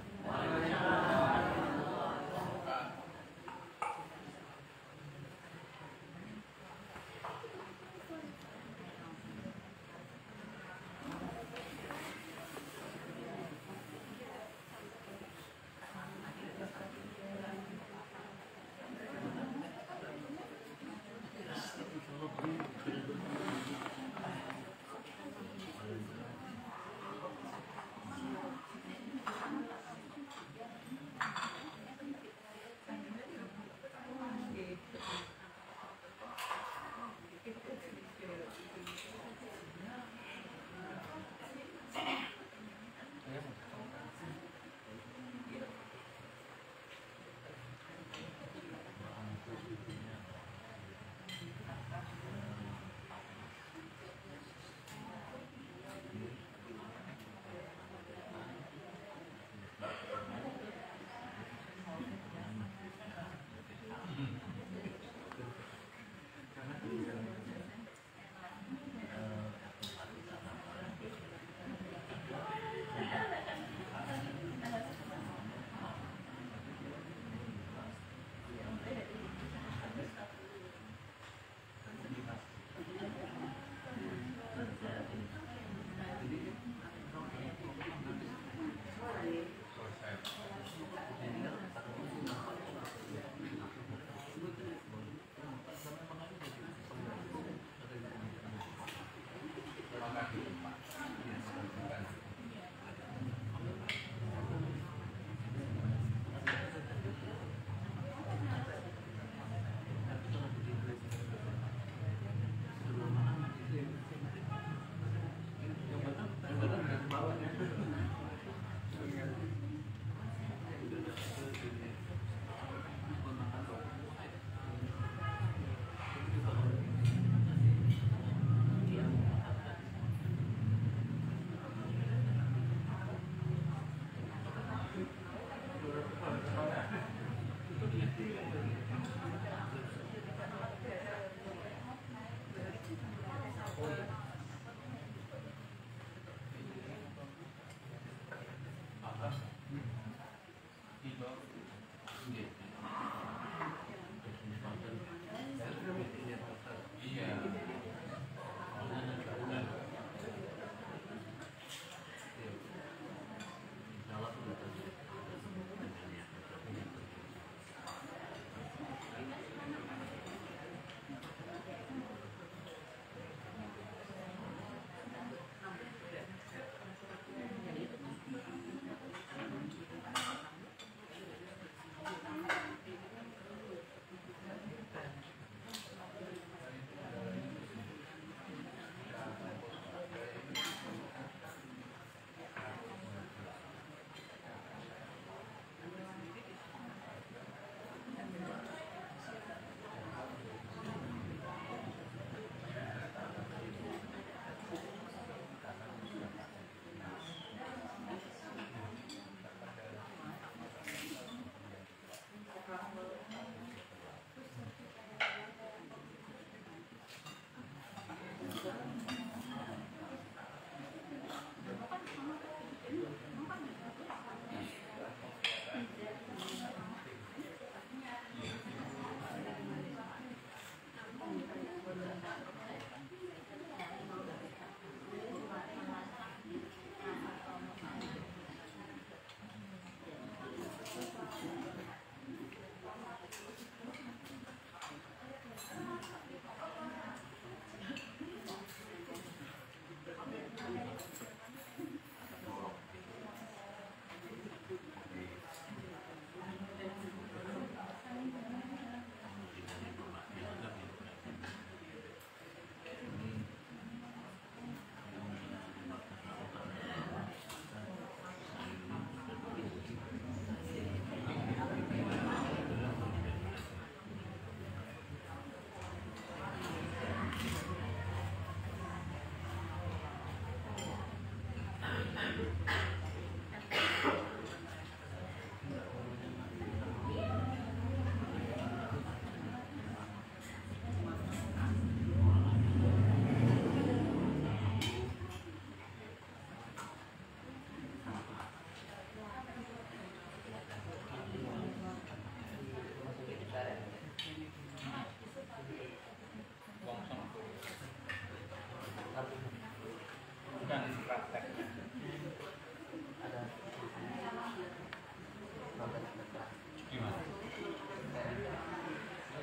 Gimana? Itu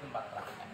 tempat praktek.